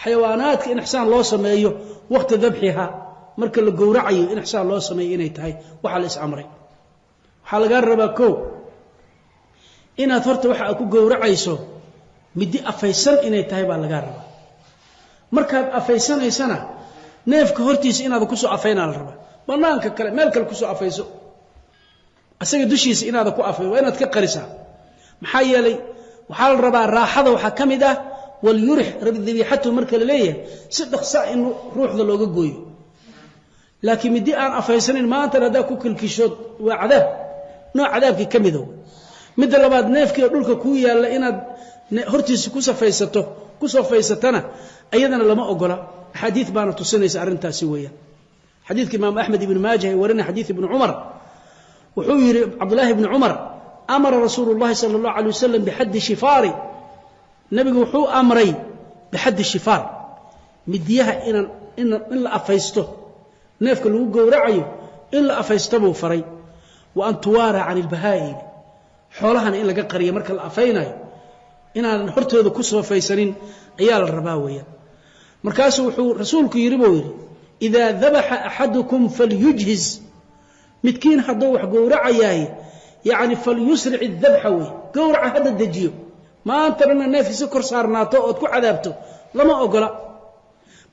xayawaanaadka in ixsaan loo sameeyo waqti dabxiha marka la gowracayo in ixsaan loo sameeyo inay tahay waxaa la is-amray waxaa lagaa rabaa kow inaad horta waxa aad ku gowracayso midi afaysan inay tahay baa lagaa rabaa markaad afaysanaysana neefka hortiisa inaada kusoo afaynaa la rabaa banaanka kale meel kale kusoo afayso asaga dushiisa inaada ku afay waa inaad ka qarisaa maxaa yeelay waxaa la rabaa raaxada waxaa ka mid ah walyurix dabiixatu marka la leeyahay si dhaqsaa in ruuxda looga gooyo laakiin midi aan afaysanin maantana haddaa ku kilkishood waa cadaab nooc cadaabkii ka midow midda labaad neefkii dhulka kuu yaalla inaad hortiisa ku safaysatana ayadana lama ogola axaadiid baana tusinaysa arrintaasi weeyaan xadiidka imaam axmed ibn maajah ee warinaya xadiid ibni cumar wuxuu yidhi cabdullaahi ibni cumar amara rasuulu llahi sala allahu alay wasalam bixaddi shifaari nebigu wuxuu amray bixaddi shifaar midiyaha in la afaysto neefka lagu gowracayo in la afaysto buu faray wa an tuwaara can ilbahaa'im xoolahana in laga qariyo marka la afaynayo inaanan hortooda ku soofaysanin ayaa la rabaa weeyaan markaasuu wuxuu rasuulku yidhi buu yidhi idaa dabaxa axadukum falyujhiz midkiin hadduu wax gowracayahay yacni falyusric idabxa wey gowraca hadda dejiyo maanta dhanna neefki si kor saarnaato ood ku cadaabto lama ogola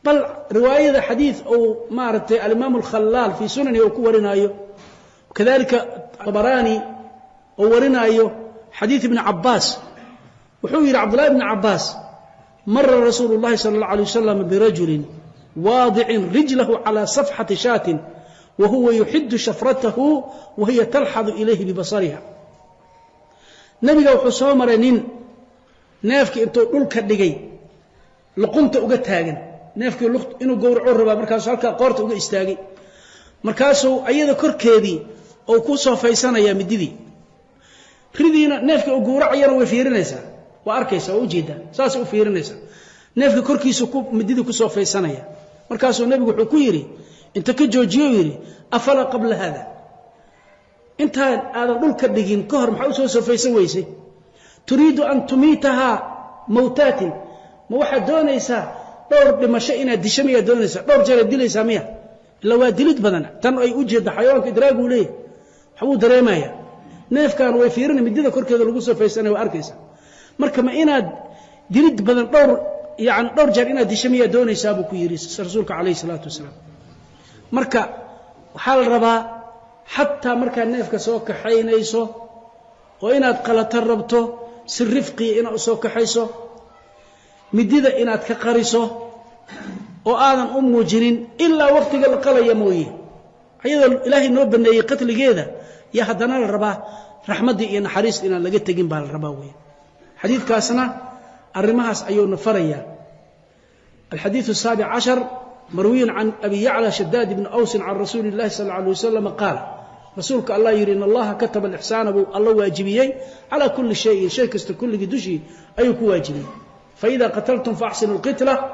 bal riwaayada xadiid uu maaragtay alimaam alkhalaal fii sunani uu ku warinaayo kadalika abaraani uu warinaayo xadiid ibni cabbaas wuxuu yidhi cabdullahi ibni cabbaas mara rasuulu llahi sala allah alay wasalam birajulin waadicin rijlahu calaa safxati shaatin wa huwa yuxidu shafratahu wa hiya talxadu ilayhi bibasariha nebiga wuxuu soo maray nin neefkii intuu dhulka dhigay luqunta uga taagan neefkii inuu gowraco rabaa markaasuu halkaa qoorta uga istaagay markaasuu ayada korkeedii ou ku soofaysanaya mididii ridiina neefkii uu gowracayana way fiirinaysaa waa arkaysa waa ujeedaa saasay u fiirinaysaa neefkii korkiisu mididii ku soofaysanaya markaasuu nebigu wuxuu ku yidhi inta ka joojiyo yidhi afala qabla haada intaan aadan dhulka dhigin ka hor maxaa u soo soofaysan weysay turiidu an tumiitahaa mawtaatin ma waxaad doonaysaa dhowr dhimasho inaad disho miyaad doonaysaa dhowr jeeraad dilaysaa miya ila waa dilid badan tan ay u jeedda xayawaanka idraaguu leeyahy waxbuu dareemayaa neefkan way fiirina midida korkeeda lagu soofaysanaya waa arkaysaa marka ma inaad dilid badan dhowr jeer inaad disho miyaad doonaysaa buu ku yidhi rasuulka calayhi salaatu wasalaam marka waxaa la rabaa xataa markaa neefka soo kaxaynayso oo inaad qalata rabto si rifqiya inaad u soo kaxayso midida inaad ka qariso oo aadan u muujinin ilaa waqtiga la qalaya mooye ayadoo ilaahay noo baneeyey qatligeeda yaa haddana la rabaa raxmaddii iyo naxariista inaan laga tegin baa la rabaa weeye xadiidkaasna arrimahaas ayuuna farayaa الحديث السابع عشر مروي عن أبي يعلى شداد بن أوس عن رسول الله صلى الله عليه وسلم قال رسولك الله يري إن الله كتب الإحسان الله واجبيي على كل شيء كست كل قدشي أيك واجبي فإذا قتلتم فأحسنوا القتلة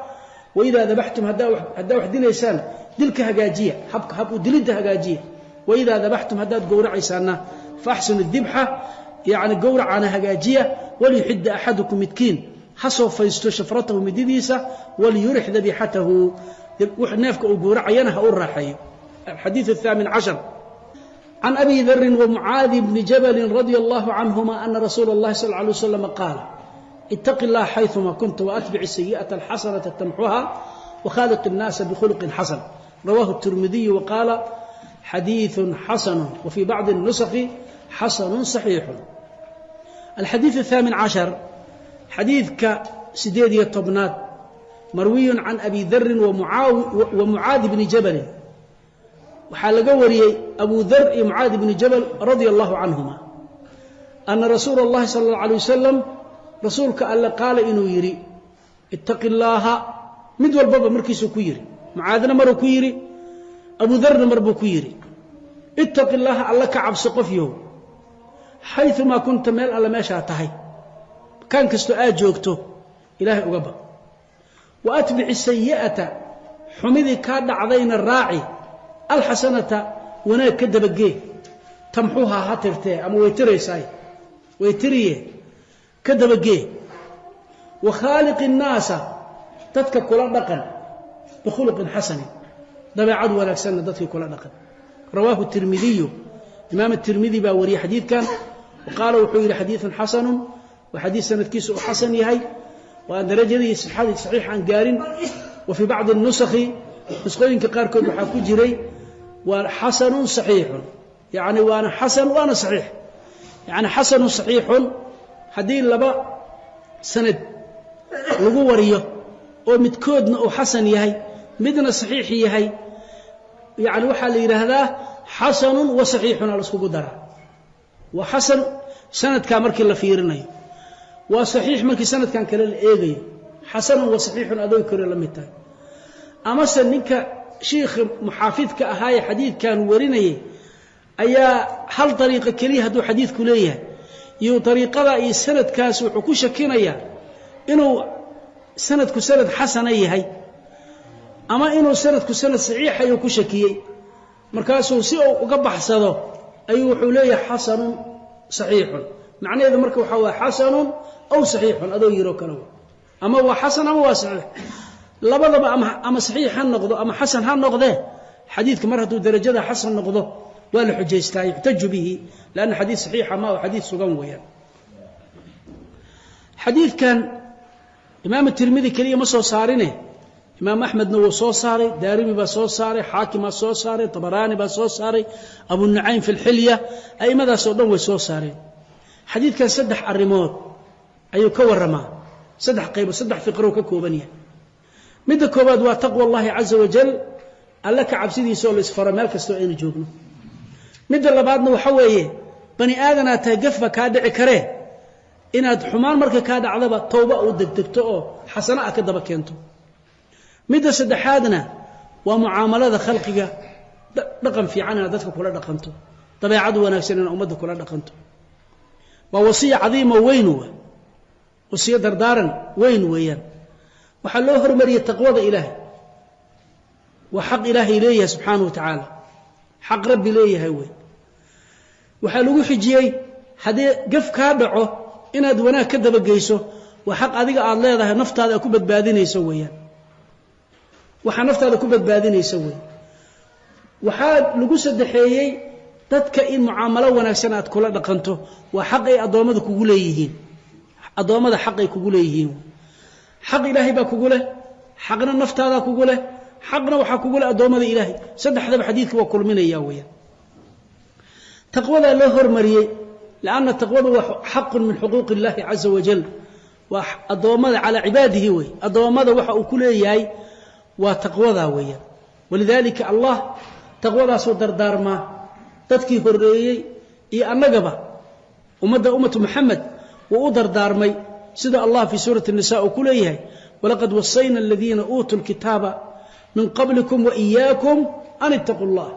وإذا ذبحتم هدا وحدين إنسان دلك هجاجية حب دلد هجاجية وإذا ذبحتم هدا جورع إنسان فأحسنوا الذبحة يعني جورع عن هجاجية وليحد أحدكم متكين حصو فيستو شفرته مديديسة وليرح ذبيحته نافك أجورع ينهى الرحي الحديث الثامن عشر عن أبي ذر ومعاذ بن جبل رضي الله عنهما أن رسول الله صلى الله عليه وسلم قال اتق الله حيثما كنت وأتبع السيئة الحسنة تمحها وخالق الناس بخلق حسن رواه الترمذي وقال حديث حسن وفي بعض النسخ حسن صحيح الحديث الثامن عشر حديث كسديدية طبنات مروي عن أبي ذر ومعاذ بن جبل وحال قوري أبو ذر ومعاذ بن جبل رضي الله عنهما أن رسول الله صلى الله عليه وسلم رسولك ألا قال إنه يري اتق الله مدول بابا مركز كويري معاذنا مرو كويري أبو ذر مربو كويري اتق الله ألا كعب سقفيه حيثما كنت ميل ألا ما شاتهي كان كستو جوجته إلهي أقبى وأتبع السيئة حمدي كاد عضين الراعي الحسنة وانا كدب الجي تمحوها هاترتي أما ويتري ساي ويتريه كدب الجي وخالق الناس تتك كل دقن بخلق حسن ده بعد ولا سنة تتك كل دقن رواه الترمذي إمام الترمذي باوري حديث كان وقال وحول حديث حسن وحديث سنة كيسو حسن يهي وأن درجة صحيح عن قارن وفي بعض النسخ نسخين كقاركم وحكو جري وحسن صحيح يعني وأنا حسن وأنا صحيح يعني حسن صحيح حديث لبا سند لغوريه ومتكودنا وحسن يهي مدنا صحيح يهي يعني وحال هذا حسن وصحيح على سوق درا وحسن سند كامرك اللي فيرني وصحيح مركي سند كان كلا ايغي حسن وصحيح ادوي كره لميتاي اما سنك شيخ محافظك اهاي حديث كان ورينيه ايا هل طريقه كليه هدو حديث كليه يو طريقه اي سند كاس و ku shakinaya inuu sanadku sanad xasan yahay ama inuu sanadku sanad saxiix ayu ku shakiyay markaasuu si uu uga baxsado ayuu wuxuu leeyahay xasan saxiix macnaheedu marka waxa waa xasan أو صحيح أدو يرو كلو أما هو حسن أما هو صحيح لبضب أما صحيح هالنقضه أما حسن هالنقضه حديث كمرة درجة حسن نقضه ولا حجة يحتج به لأن حديث صحيح ما هو حديث سقوي حديث كان إمام الترمذي كليه مصو صارنه إمام أحمد نو صو صاري دارمي بصو صاري حاكم صو صاري طبراني بصو صاري أبو النعيم في الحلية أي ماذا صدق وصو صاري حديث كان سدح الريموت أيو كورما سدح قيب سدح فقرو ككوبانية مدى كوباد وتقوى الله عز وجل ألك عبسيدي سول إسفر مالك استوئين جوبنا مدى اللبادنا وحوية بني آدنا تقفة كادع كريه إن حمان مركة كادع عذبة توبة ودكتوء حسناء كدبا كينتو مدى سدحادنا ومعاملة خلقك رقم في عنا ذاتك كلا رقمتو طبعا عدوى نفسنا أمدك كلا رقمتو ووصية عظيمة وينوه وصية دردارا وين ويان وحلوه هرمرية تقوى إله وحق إله إليه سبحانه وتعالى حق رب إليه هوي وحلوه حجيي هذا قف كادعه إن أدونا كذب قيسه وحق أذيك الله هذا نفط هذا كوبت بادين يسويان وحنفط هذا كوبت بادين يسوي وحال لقوس الدحيي تتكئن معاملة ونكسنات كل دقنته وحق أضوامه كقوليهين أضوامه حق كقوليهين حق إلهي بكقوله حقنا النفط هذا كقوله حقنا وحكوا له أدوما إلهي صدح هذا حديث وكل من ياويا تقوى له هرمري لأن التقوى هو حق من حقوق الله عز وجل وأدوما على عباده وي أدوما وحق كل ياي وتقوى ويا ولذلك الله تقوى صدر دار ما تذكي هرية إي النجبة أمة محمد وأدر دارمي سيد الله في سورة النساء كلها ولقد وصينا الذين أوتوا الكتاب من قبلكم وإياكم أن اتقوا الله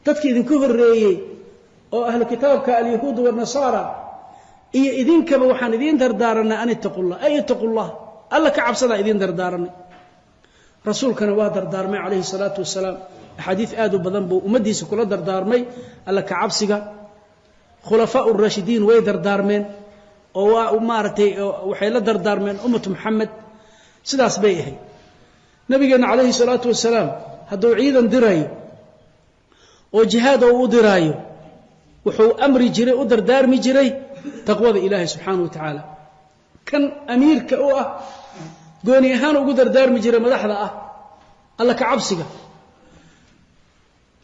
تذكي إذن كفر أو أهل الكتاب كاليهود والنصارى إذن كبوحان إذن دردارنا أن اتقوا الله أي اتقوا الله ألا كعب صدا إذن دردارنا رسول كان وادر دارمي عليه الصلاة والسلام حديث آدو بذنبه ومدي سكولا دردارمي ألا كعب صدا خلفاء الراشدين ويدر دارمين أو مارتي وحيلا دردارمين أمة محمد سداس بيه نبينا عليه الصلاة والسلام هدو عيدا درايو وجهاد ودرايو وحو أمري جري ودر دارمي جري تقوى إله سبحانه وتعالى كان أمير كأوه قوني هانو قدر دارمي جري مدحضة الله كعبسك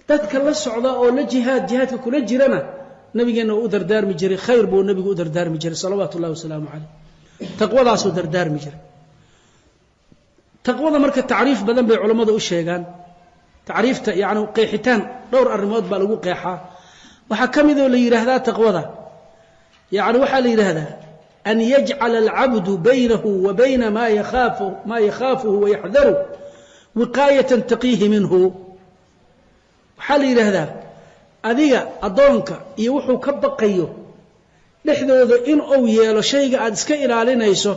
تذكر السعوداء أو جهاد كل جرنا نبينا ودر دارمي جري خير بو نبي ودر دارمي جري صلوات الله وسلامه عليه تقوى داسو در دارمي جري تقوى مركة تعريف بدن بي علماء الشيغان تعريف يعني قيحتان دور الرماد با لغو قيحا waxa kamidoo la yiraahdaa taqwada yaani waxa la yiraahdaa an yaj'al al-'abdu baynahu wa bayna ma yakhafu wa yahdharu wiqayatan taqihi minhu waxa la yiraahdaa adiga adoonka iyo wuxuu ka baqayo dhexdooda in uu yeelo shayga aad iska ilaalinayso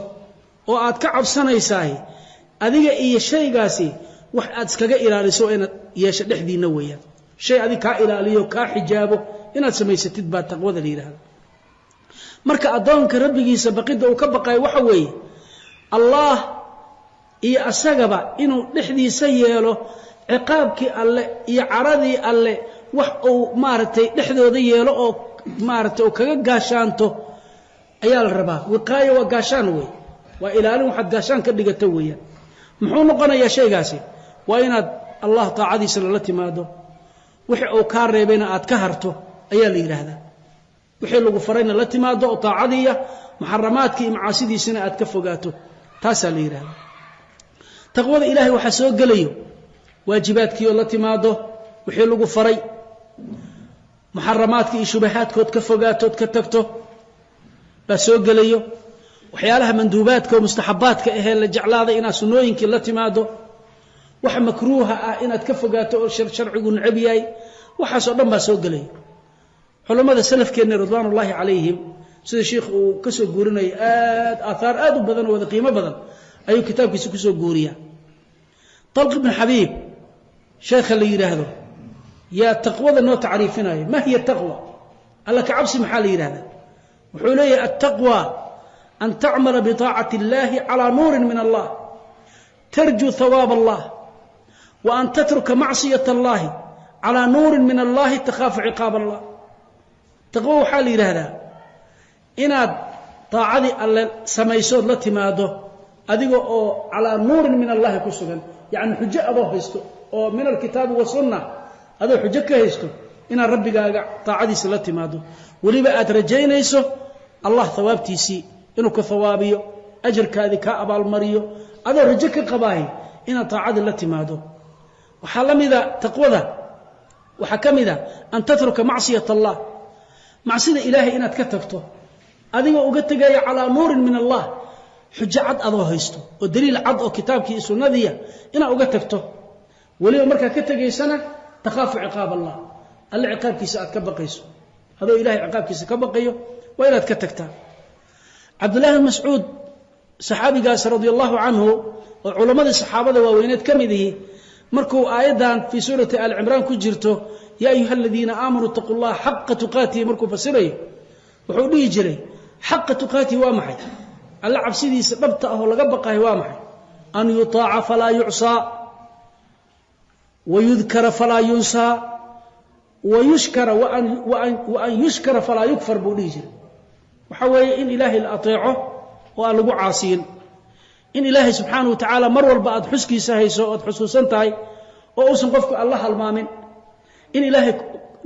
oo aad ka cabsanaysaay adiga iyo shaygaasi wax aad iskaga ilaaliso inaad yeesho dhexdiina weeyaan shay adiga ka ilaaliyo ka xijaabo inaad samaysatid baa taqwada leeyahay marka adoonka rabbigiisa baqida uu ka baqay waxa weeye Allah iyo asagaba inuu dhexdiisa yeelo ciqaabki alle iyo caradii alle wax uu maartay dhexdooda yeelo oo maartay kaga gaashaanto ayaa la rabaa wiqaayo waa gaashaan weey waa ilaalin waxa gaashaan ka dhigata weeyaan muxuu noqonayaa shaygaasi waa inaad Allah taacadiisa la timaado wixii uu ka reebayna aad ka harto ayaa la yiraahdaa wixii lagu farayna la timaado oo taacadiya muharramaadka iyo macaasidiisina aad ka fogaato taas la yiraahdaa taqwada ilaahay waxa soo galayo waajibaadkii oo la timaado wixii lagu faray muharramaadka iyo shubahaadkood ka fogaato ka tagto ba soo galayo waxyaalaha manduubaadka oo mustahabaadka ah la jeclaaday ina sunnooyinkii la timaado wax makruuha ah inaad ka fogaato oo sharcigu nacab yahay waxa soo dhan ba soo galay culimada salafkeena ridwaanullaahi calayhim sida sheekh uu ka soo guurinay athar aad u badan oo qiimo badan ayuu kitaabkiisa ku soo guuriya Talq ibn Habib sheekh la yiraahdo ya taqwada noo taariifinayo ma hiya taqwa alla ka cabsi maxaa la yiraahdaa wuxuu leeyahay at-taqwa an ta'mala bi ta'ati Allahi ala nuurin min Allah tarju thawab Allah وأن تترك معصية الله على نور من الله تخاف عقاب الله تقوى حالي لهذا إن طاعدي الله سميسود لتماده أدقوا على نور من الله كسوغا يعني حجة أبوه هستو من الكتاب والسنة هذا حجة هستو إن ربي طاعدي سلتماده ولبا أترجين يسو الله ثوابتي سي إنه كثوابيو أجر كاذي كأبا المريو هذا رجك قباهي إن طاعدي لتماده وحلم إذا تقوى وحكم إذا أن تترك معصية الله معصية إلهي إن تكتبته هذه وقت جاي على نور من الله حجة عد أضوهيسته ودليل عد أو كتابك سنة ذي إن أوقتكته ولي مركا كتجي سنة تخاف عقاب الله الله عقاب كيس أتكبقيسه هذا إلهي عقاب كيس كبقيه وإلى تكتكته عبد الله بن مسعود صحابي قاس رضي الله عنه وعلماء الصحابة ووينات كم ذي مركو آيدان في سورة آل عمران كجرته يا أيها الذين آمنوا اتقوا الله حق تقاته مركو فسره وحولي جري حق تقاته وامحي الله عبسيدي سببته لقبقه وامحي أن يطاع فلا يعصى ويذكر فلا ينسى ويشكر وأن يشكر فلا يكفر بولي جري وحوي إن إلهي لأطيعه وأن لقوا عاصين in ilaahay subxaanahu wa tacaala mar walba aad xuskiisa hayso ood xusuusan tahay oo uusan qofku alla halmaamin in ilaahay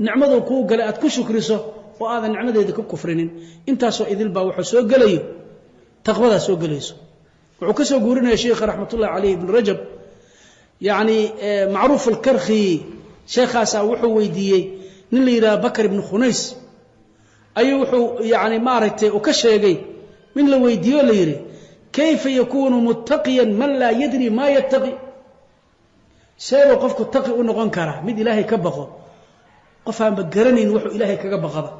nicmaduu kuu galay aad ku shukriso oo aadan nicmadeeda ku kufrinin intaasoo idil baa wuxuu soo gelayo taqwadaa soo gelayso wuxuu ka soo guurinaya sheekha raxmatullahi calayh ibn rajab yacni macruuf alkarkhi sheekhaasaa wuxuu weydiiyey nin la yidhaha bakar ibnu khunays ayuu wuxuu yani maaragtay u ka sheegay min la weydiiyo la yidhi kayfa yakuunu muttaqiyan man laa yadri maa yattaqi seebuu qofku taqi u noqon karaa mid ilaahay ka baqo qof aanba garanayn wuxuu ilaahay kaga baqaba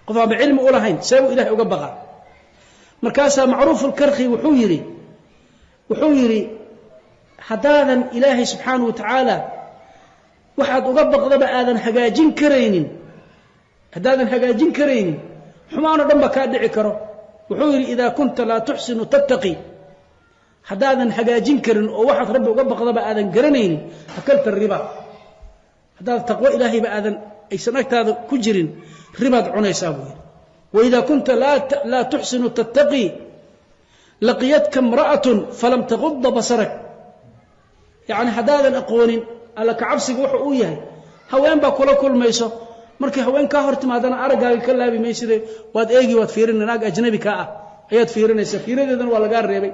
qof aanba cilmi u lahayn seebuu ilaahay uga baqa markaasaa macruufu lkarkhi wuxuu yidhi haddaadan ilaahay subxaanahu wa tacaala waxaad uga baqdaba aadan hagaajin karaynin haddaadan hagaajin karaynin xumaanoo dhan ba kaa dhici karo wuxuu yidhi idaa kunta laa tuxsinu tattaqi haddaadan hagaajin karin oo waxaad rabbi uga baqdaba aadan garanaynin akalta riba haddaad taqwo ilaahayba aysan agtaada ku jirin ribaad cunaysaa buu yidhi waidaa kunta laa tuxsinu tattaqi laqiyadka imra'atun falam taqudda basarak yacni haddaadan aqoonin alla ka cabsiga wuxuu uu yahay haween baa kula kulmayso markii haween kaa hor timaadana araggaaga ka laabi mayside waad fiirinay naag ajnabi kaa ah ayaad fiirinaysaa fiiradeedana waa lagaa reebay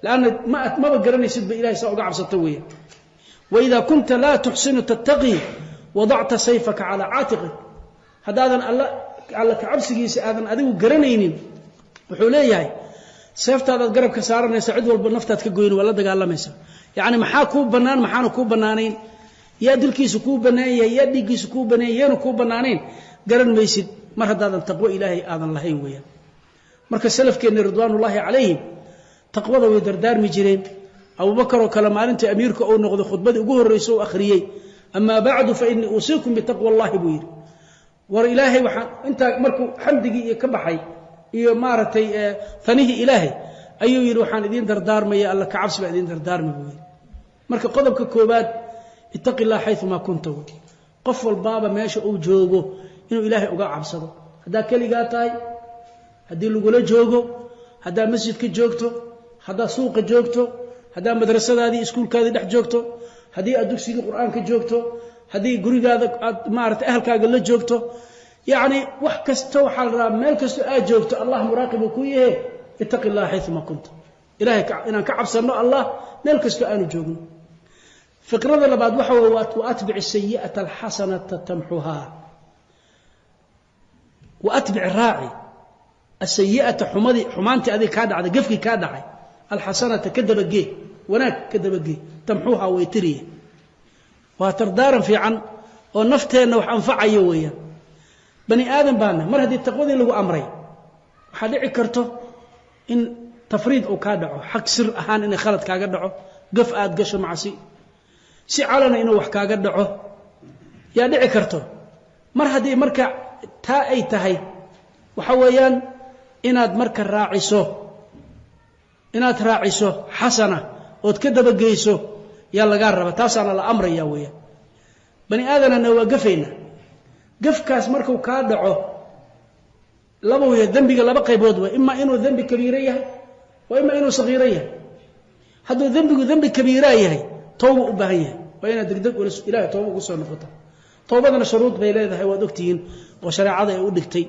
lanna maba garanaysidba ilahay saa uga cabsato weeye waidaa kunta laa tuxsinu tattaqi wadacta sayfaka calaa caatiqik haddaadan alla ka cabsigiisa aadan adigu garanaynin wuxuu leeyahay seeftaadaad garabka saaranaysa cid walba naftaad ka goyni waa la dagaalamaysa yacni maxaa kuu bannaan maxaana kuu bannaanayn yaa dilkiisu kuu bannaan yahay yaa dhiiggiisu kuu bannaan yahay yaanu kuu bannaanayn garan maysid mar haddaadan taqwo ilaahay aadan lahayn weeyaan marka salafkeenna ridwaanullaahi calayhim taqwada way dardaarmi jireen abubakar oo kale maalintii amiirka uu noqday khudbadii ugu horraysa uu akhriyey amaa bacdu fa innii uusiikum bitaqwa allahi buu yidhi war ilaahay waxaan intaa markuu xamdigii iyo ka baxay iyo maaragtay fanihii ilaahay ayuu yidhi waxaan idiin dardaarmaya alla ka cabsi baa idiin dardaarmay buu yidhi marka qodobka koowaad ittaqi illah xayumaa kunta wey qof walbaaba meesha uu joogo inuu ilaahay uga cabsado haddaa keligaa tahay haddii lagula joogo haddaa masjidka joogto haddaa suuqa joogto haddaa madrasadaadii iskuulkaadii dhex joogto haddii aad dugsigii qur'aanka joogto haddii gurigaada aad maarata ahalkaaga la joogto yacni wax kasta waxaa la rabaa meel kastoo aad joogto allah muraaqibuu ku yahe ittaqi illah xayumaa kunta ilahay inaan ka cabsanno allah meel kastoo aanu joogno fikrada labaad waxa wey waatbic sayi'ata alxasanata tamxuhaa waatbic raaci asayi'ata xumaantii adiga kaa dhacday gefkii kaa dhacay alxasanata ka dabagee wanaag ka dabagee tamxuuhaa way tiriye waa tardaaran fiican oo nafteenna wax anfacayo weeyaan bani aadan baana mar haddii taqwadii lagu amray waxaa dhici karto in tafriid uu kaa dhaco xag sir ahaan inay khalad kaaga dhaco gaf aad gasho macsi si calana inuu wax kaaga dhaco yaa dhici karto mar haddii marka taa ay tahay waxa weeyaan inaad marka raaciso xasana ood ka dabageyso yaa lagaa raba taasaana la amraya weeyaan bani aadanana waa gafayna gafkaas markuu kaa dhaco laba weeye dembiga laba qaybood way ima inuu dembi kabiira yahay waa ima inuu sagiiro yahay hadduu dembigu dembi kabiiraa yahay tooba u baahan yahay waa inaad degdeg ilahay tooba ugu soo noqota toobadana shuruud bay leedahay waad ogtihiin oo shareecada ay u dhigtay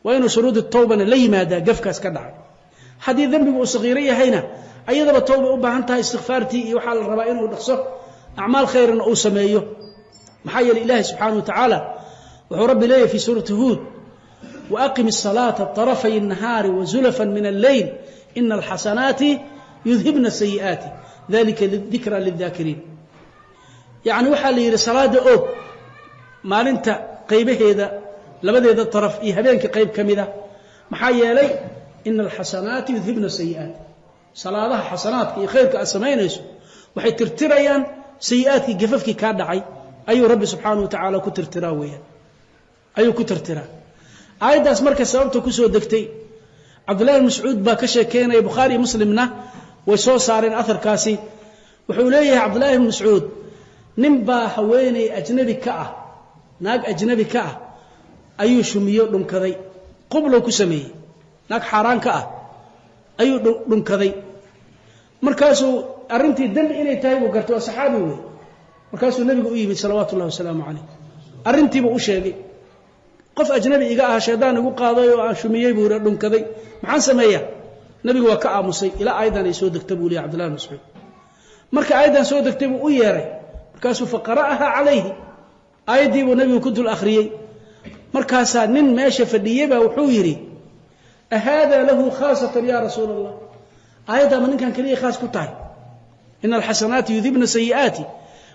waa inuu shuruudi towbana la yimaadaa gafkaas ka dhacay haddii dembigu uu sagiiro yahayna ayadaba towbay u baahan tahay istikfaartii iyo waxaa la rabaa inuu dhaqso acmaal khayrana uu sameeyo maxaa yeeley ilaahay subxaanahu wa tacaala wuxuu rabbi leeyahy fii suurati huud waaqim الصalaata طarafay الnahaari wazulafا min alleyl ina alxasanaati yudhibna sayi'aati dalika dikra liلdaakiriin yacni waxaa la yidhi salaada oog maalinta qaybaheeda labadeeda طaraf iyo habeenka qayb ka mida maxaa yeelay ina alxasanaati yudhibna sayi'aat salaadaha xasanaadka iyo khayrka aad samaynayso waxay tirtirayaan sayi'aadkii gafafkii kaa dhacay ayuu rabbi subxaanahu wa tacaala ku tirtiraa weeyaan ayuu ku tirtiraa aayaddaas marka sababta ku soo degtay cabdullahi bn mascuud baa ka sheekeynaya bukhaari muslimna way soo saareen aharkaasi wuxuu leeyahay cabdullahi bn mascuud nin baa haweeney ajnabi ka ah naag ajnabi ka ah ayuu shumiyo dhunkaday qublow ku sameeyey naag xaaraan ka ah ayuu dhunkaday markaasuu arintii dambi inay tahay buu gartay waa saxaabi weey markaasuu nabigu u yimid salawaatullaahi wasalaamu calayh arrintiiba u sheegay qof ajnabi iga ah shaydaan igu qaaday oo aan shumiyey buu dhunkaday maxaan sameeyaa nabigu waa ka aamusay ilaa aayadan ay soo degtay buu leeyahay Abdullah ibn Mas'uud marka aayadan soo degtay buu u yeeray markaasuu faqara'aha calayhi aayadii buu nabigu ku dul akhriyay markaasaa nin meesha fadhiyay baa wuxuu yiri ahada lahu khaasatan ya rasuulallah aayada ma ninkan kaliya khaas ku tahay in alxasanaati yudhibna sayi'aati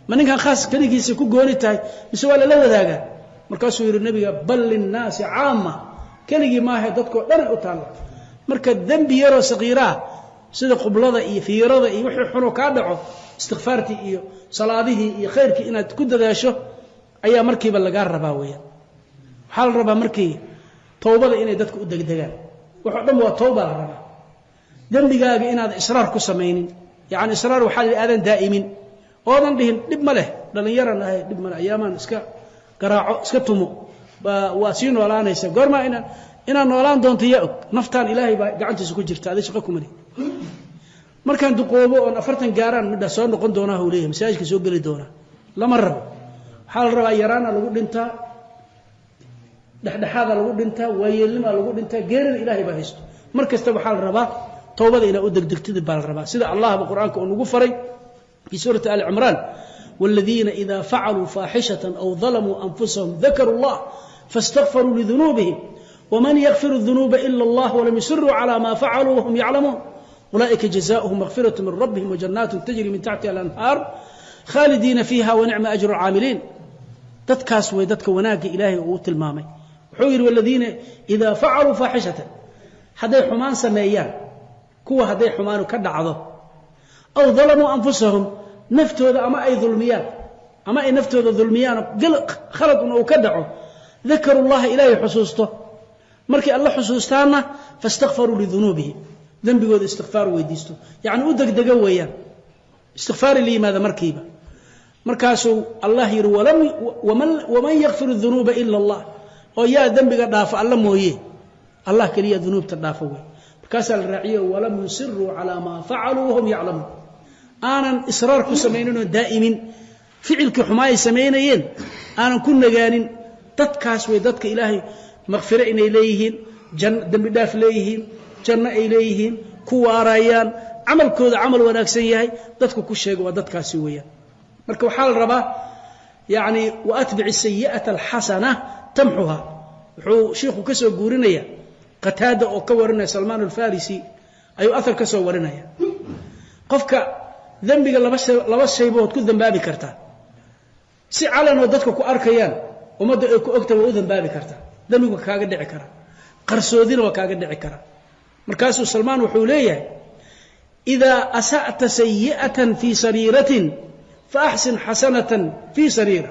ma ninkan khaas kaligiisa ku gooni tahay mise waa la wadaagaa markaasuu yiri nabiga bal linnaasi caama kaligi ma aha dadko dhan u taala marka dambi yaro saqiira sida qiblada iyo fiirada iyo wixii xun ka dhaco istighfaarti iyo salaadihi iyo khayrki inaad ku dadaasho ayaa markiiba laga rabaa weeyaan waxa la rabaa markii toobada inay dadku u degdegaan waxa dhan waa tooba la rabaa dambigaaga inaad israar ku sameeynin yaani israar waxa la aadan daa'imin oodan dhihin dib ma leh dhalinyaran ahay dib ma ayaaman iska garaaco iska tumo waa sii noolaanaysa goorma inaan noolaan doonto yaa og naftaan ilaahay baa gacantiisa ku jirta aday shaqo kuma leh markaan duqoobo oo 40 gaaraan midda soo noqon doona uu leeyahay masaajidka soo gali doona lama rabo waxa la rabaa yaraana lagu dhintaa dhaxdhaxaada lagu dhintaa waayeelnima lagu dhintaa geerida ilaahay baa haysto markasta waxa la rabaa toobada ila u degdegtid baa la rabaa sida Allah quraanka uu nagu faray fi suurati al-imran والذين إذا فعلوا فاحشة أو ظلموا أنفسهم ذكروا الله فاستغفروا لذنوبهم ومن يغفر الذنوب إلا الله ولم يسروا على ما فعلوا وهم يعلمون أولئك جزاؤهم مغفرة من ربهم وجنات تجري من تحتها الأنهار خالدين فيها ونعم أجر العاملين تتكاس ويدتك وناك إلهي ووت المامي حوير والذين إذا فعلوا فاحشة هذي حمان سميان كوا هذي حمان كدعضه أو ظلموا أنفسهم نفتوذا أما أي ظلميان أما أي نفتوذا ظلميان خلق أو كدعوا ذكروا الله إلهي حسوسته مركي الله حسوستانا فاستغفروا لذنوبهم ذنبي وذ استغفار ويديستو يعني ودق دقويا استغفار لي ماذا مركيبا مركاسو الله يرو ومن يغفر الذنوب إلا الله ويا ذنبي دافع الله مويه الله كليه ذنوب تدافعوا مركاس الرعيه ولم يصروا على ما فعلوا وهم يعلمون aanan israar ku sameeyno daa'imin ficilka xumaay sameeyeen aanan ku nagaanin dadkaas way dadka ilaahay maghfira inay leeyihiin dambi dhaaf leeyihiin janna ay leeyihiin ku waarayaan amalkooda amal wanaagsan yahay dadku ku sheego waa dadkaasi weeyaan marka waxa la rabaa yaani wa atbi'i sayyi'ata alhasana tamhuha wuxuu sheekhu ka soo guurinaya qataada oo ka warinaya Salman al-Farisi ayu athar ka soo warinaya qofka dambiga laba shay bood ku dambaabi kartaa si calan oo dadka ku arkayaan umada ay ku ogtahay oo dambaabi kartaa dambigu kaaga dhici kara qarsoodina waa kaaga dhici kara markaasuu Salmaan wuxuu leeyahay idha asa'ta sayyi'atan fi sariratin fa ahsin hasanatan fi sarira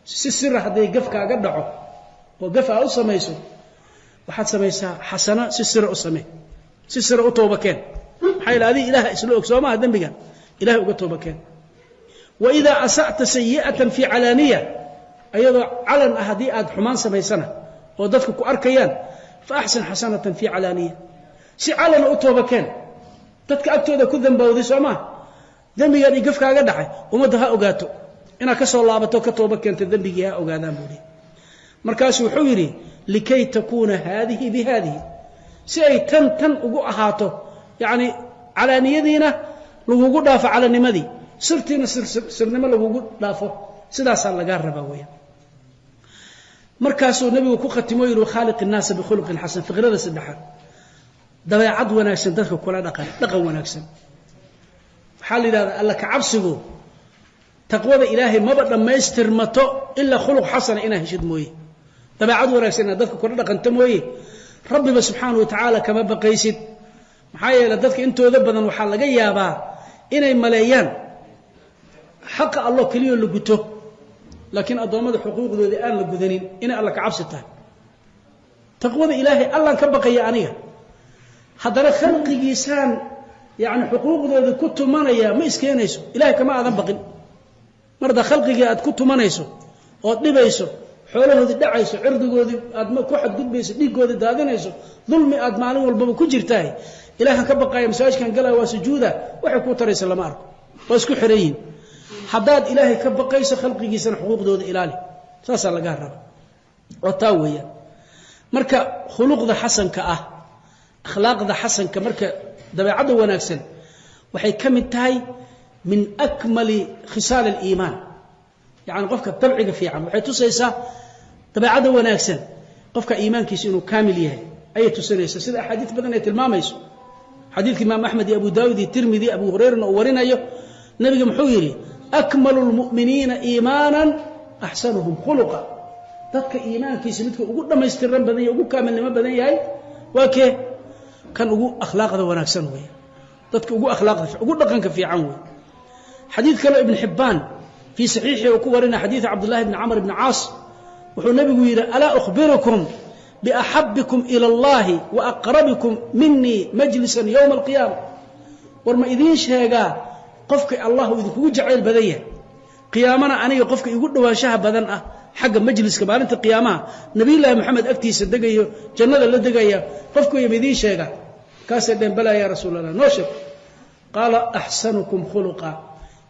si sir haday gaf kaaga dhaco oo gaf aad u sameeyso waxaad sameeysaa hasana si sir u samee si sir u toobakeen xaylaadi ilaaha isla og soomaa dambiga إله وقتوبة كان وإذا أسأت سيئة في علانية أيضا علن أهديئات حمان سميسنة ودفك أركيان فأحسن حسنة في علانية سي علن أطوبة كان تتك أكتوذا كذن بوذي سوما ذنبي يعني قفك أقدعي ومدها أقاتو إنا كسو الله بتو كتوبة كانت ذنبي أقادان بولي مركاس وحويري لكي تكون هذه بهذه سي تن أقو أهاتو يعني علانية دينا lagu dhaafo calanimadii sirtiina sirnimo lagu dhaafo sidaas laga rabaa weeyaan markaasuu nabigu ku khatimo yiri khaliqin naas bi khuluqin hasan fikrada saddexaad dabeecad wanaagsan dadka kula dhaqan wanaagsan waxa la yiraahdaa alla ka cabsigu taqwada ilaahay maba dhameystirmato illa khuluq hasan ina heshid mooyee dabeecad wanaagsan dadka kula dhaqanta mooyee rabbiba subhanahu wa ta'ala kama baqaysid maxaa yeelay dadka intooda badan waxa laga yaabaa inay maleeyaan xaq Allah kaliya la guto laakiin adoomada xuquuqdooda aan la gudanin inay Allah ka cabsi tahay taqwada ilaahay Allah ka baqaya aniga hadana khalqigiisaan yaani xuquuqdooda ku tumanaya ma iskeenayso ilaahay kama aadan baqin marda khalqiga aad ku tumanayso oo dhibayso xoolahoodii dhacayso cirdigoodii aad ma ku xad gudbayso dhiigooda daadinayso dulmi aad maalin walba ku jirtaay ilaahan ka baqaaya masaajidkan galaya waa sujuuda waxay ku taraysa lama arko waa isku xireeyeen haddaad ilaahay ka baqayso khalqigiisana xuquuqdooda ilaali saasaa laga raba oo taa weeyaan marka khuluqda xasanka ah akhlaaqda xasanka marka dabeecadda wanaagsan waxay ka mid tahay min akmali khisaal aliimaan yani qofka dabciga fiican waxay tusaysaa dabeecadda wanaagsan qofka iimaankiisa inuu kaamil yahay ayay tusinaysaa sida axaadiis badan ay tilmaamayso xadiidka imaam axmed iyo abu daawud iyo tirmidi abu hurayrana uu warinayo nabiga muxuu yidhi akmalu lmu'miniina iimaanan axsanuhum khuluqa dadka iimaankiisa midka ugu dhammaystiran badan yahay ugu kaamilnimo badan yahay waa kee kan ugu akhlaaqda wanaagsan weeye dadka ugu akhlaaqda ugu dhaqanka fiican weeye xadiid kale ibn xibbaan fii saxiixi uu ku warina xadiid cabdullahi ibn camr ibn caas wuxuu nabigu yidhi alaa ukhbirukum biaxabikum ila allahi wa aqrabikum minii majlisan yowma alqiyaama war ma idiin sheegaa qofka allah uu idinkugu jacayl badan yahay qiyaamana aniga qofka igu dhawaanshaha badan ah xagga majliska maalinta qiyaamaha nabiyullaahi maxamed agtiisa degayo jannada la degaya qofku ma idiin sheegaa kaasay dheen balaa yaa rasuul allah noo sheeg qaala axsanukum khuluqa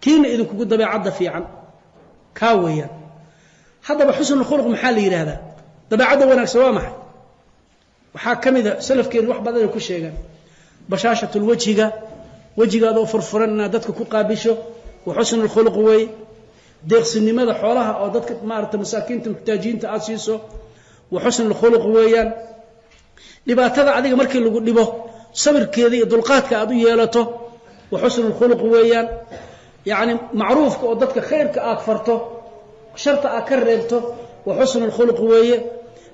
kiina idinkugu dabeecadda fiican kaa weeyaan haddaba xusnul khuluq maxaa la yidhaahdaa dabeecadda wanaagsan waa maxay waxaa ka mid a salafkeenu wax badan ay ku sheegaan bashaashatul wejhiga wejigaada oo furfuran inaad dadka ku qaabisho wa xusnul khuluq weeye deeqsinimada xoolaha oo dadka maarata masaakiinta muxtaajiinta aad siiso wa xusnul khuluq weeyaan dhibaatada adiga markii lagu dhibo sabirkeeda iyo dulqaadka aad u yeelato wa xusnul khuluq weeyaan yacni macruufka oo dadka khayrka aad farto sharta aad ka reebto wa xusnul khuluq weeye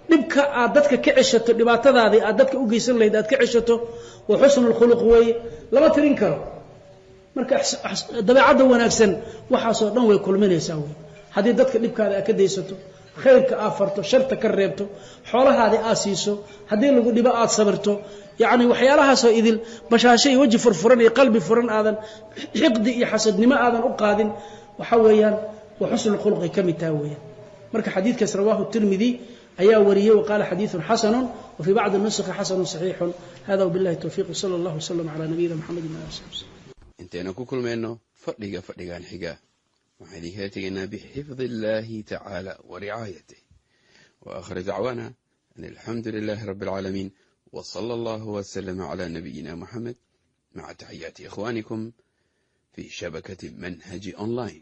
dhibka aad dadka ka ceshato dhibaatadaadii aad dadka u geysan lahayd aad ka ceshato wa xusnul khuluq weeye lama tirin karo marka dabeecadda wanaagsan waxaasoo dhan way kulminaysaa wey haddii dadka dhibkaada aad ka daysato khayrka aad farto sharta ka reebto xoolahaadii aad siiso haddii lagu dhibo aad sabirto yacni waxyaalahaasoo idil bashaasho iyo weji furfuran iyo qalbi furan aadan xiqdi iyo xasadnimo aadan u qaadin waxa weeyaan wa xusnul khuluqay ka mid taha weeyaan marka xadiidkaas rawaahu tirmidi ayaa wariyey waqaala xadiidun xasanu wafii bacdi nusakhi xasanu saxiixun hada wabillahi towfiiq wsala allahu wasalam calaa nabiyina maxamedin waali sabi wslam intaynu ku kulmayno fadhigan xiga waxaan idinkaga tegaynaa bixifdi illaahi tacaala wa ricaayatih wa aakhir dacwaana an alxamdu lilaahi rabbi alcaalamiin wa sala allahu wasalama calaa nabiyina muxamed maca taxiyaati ikhwaanikum fii shabakati manhaji online.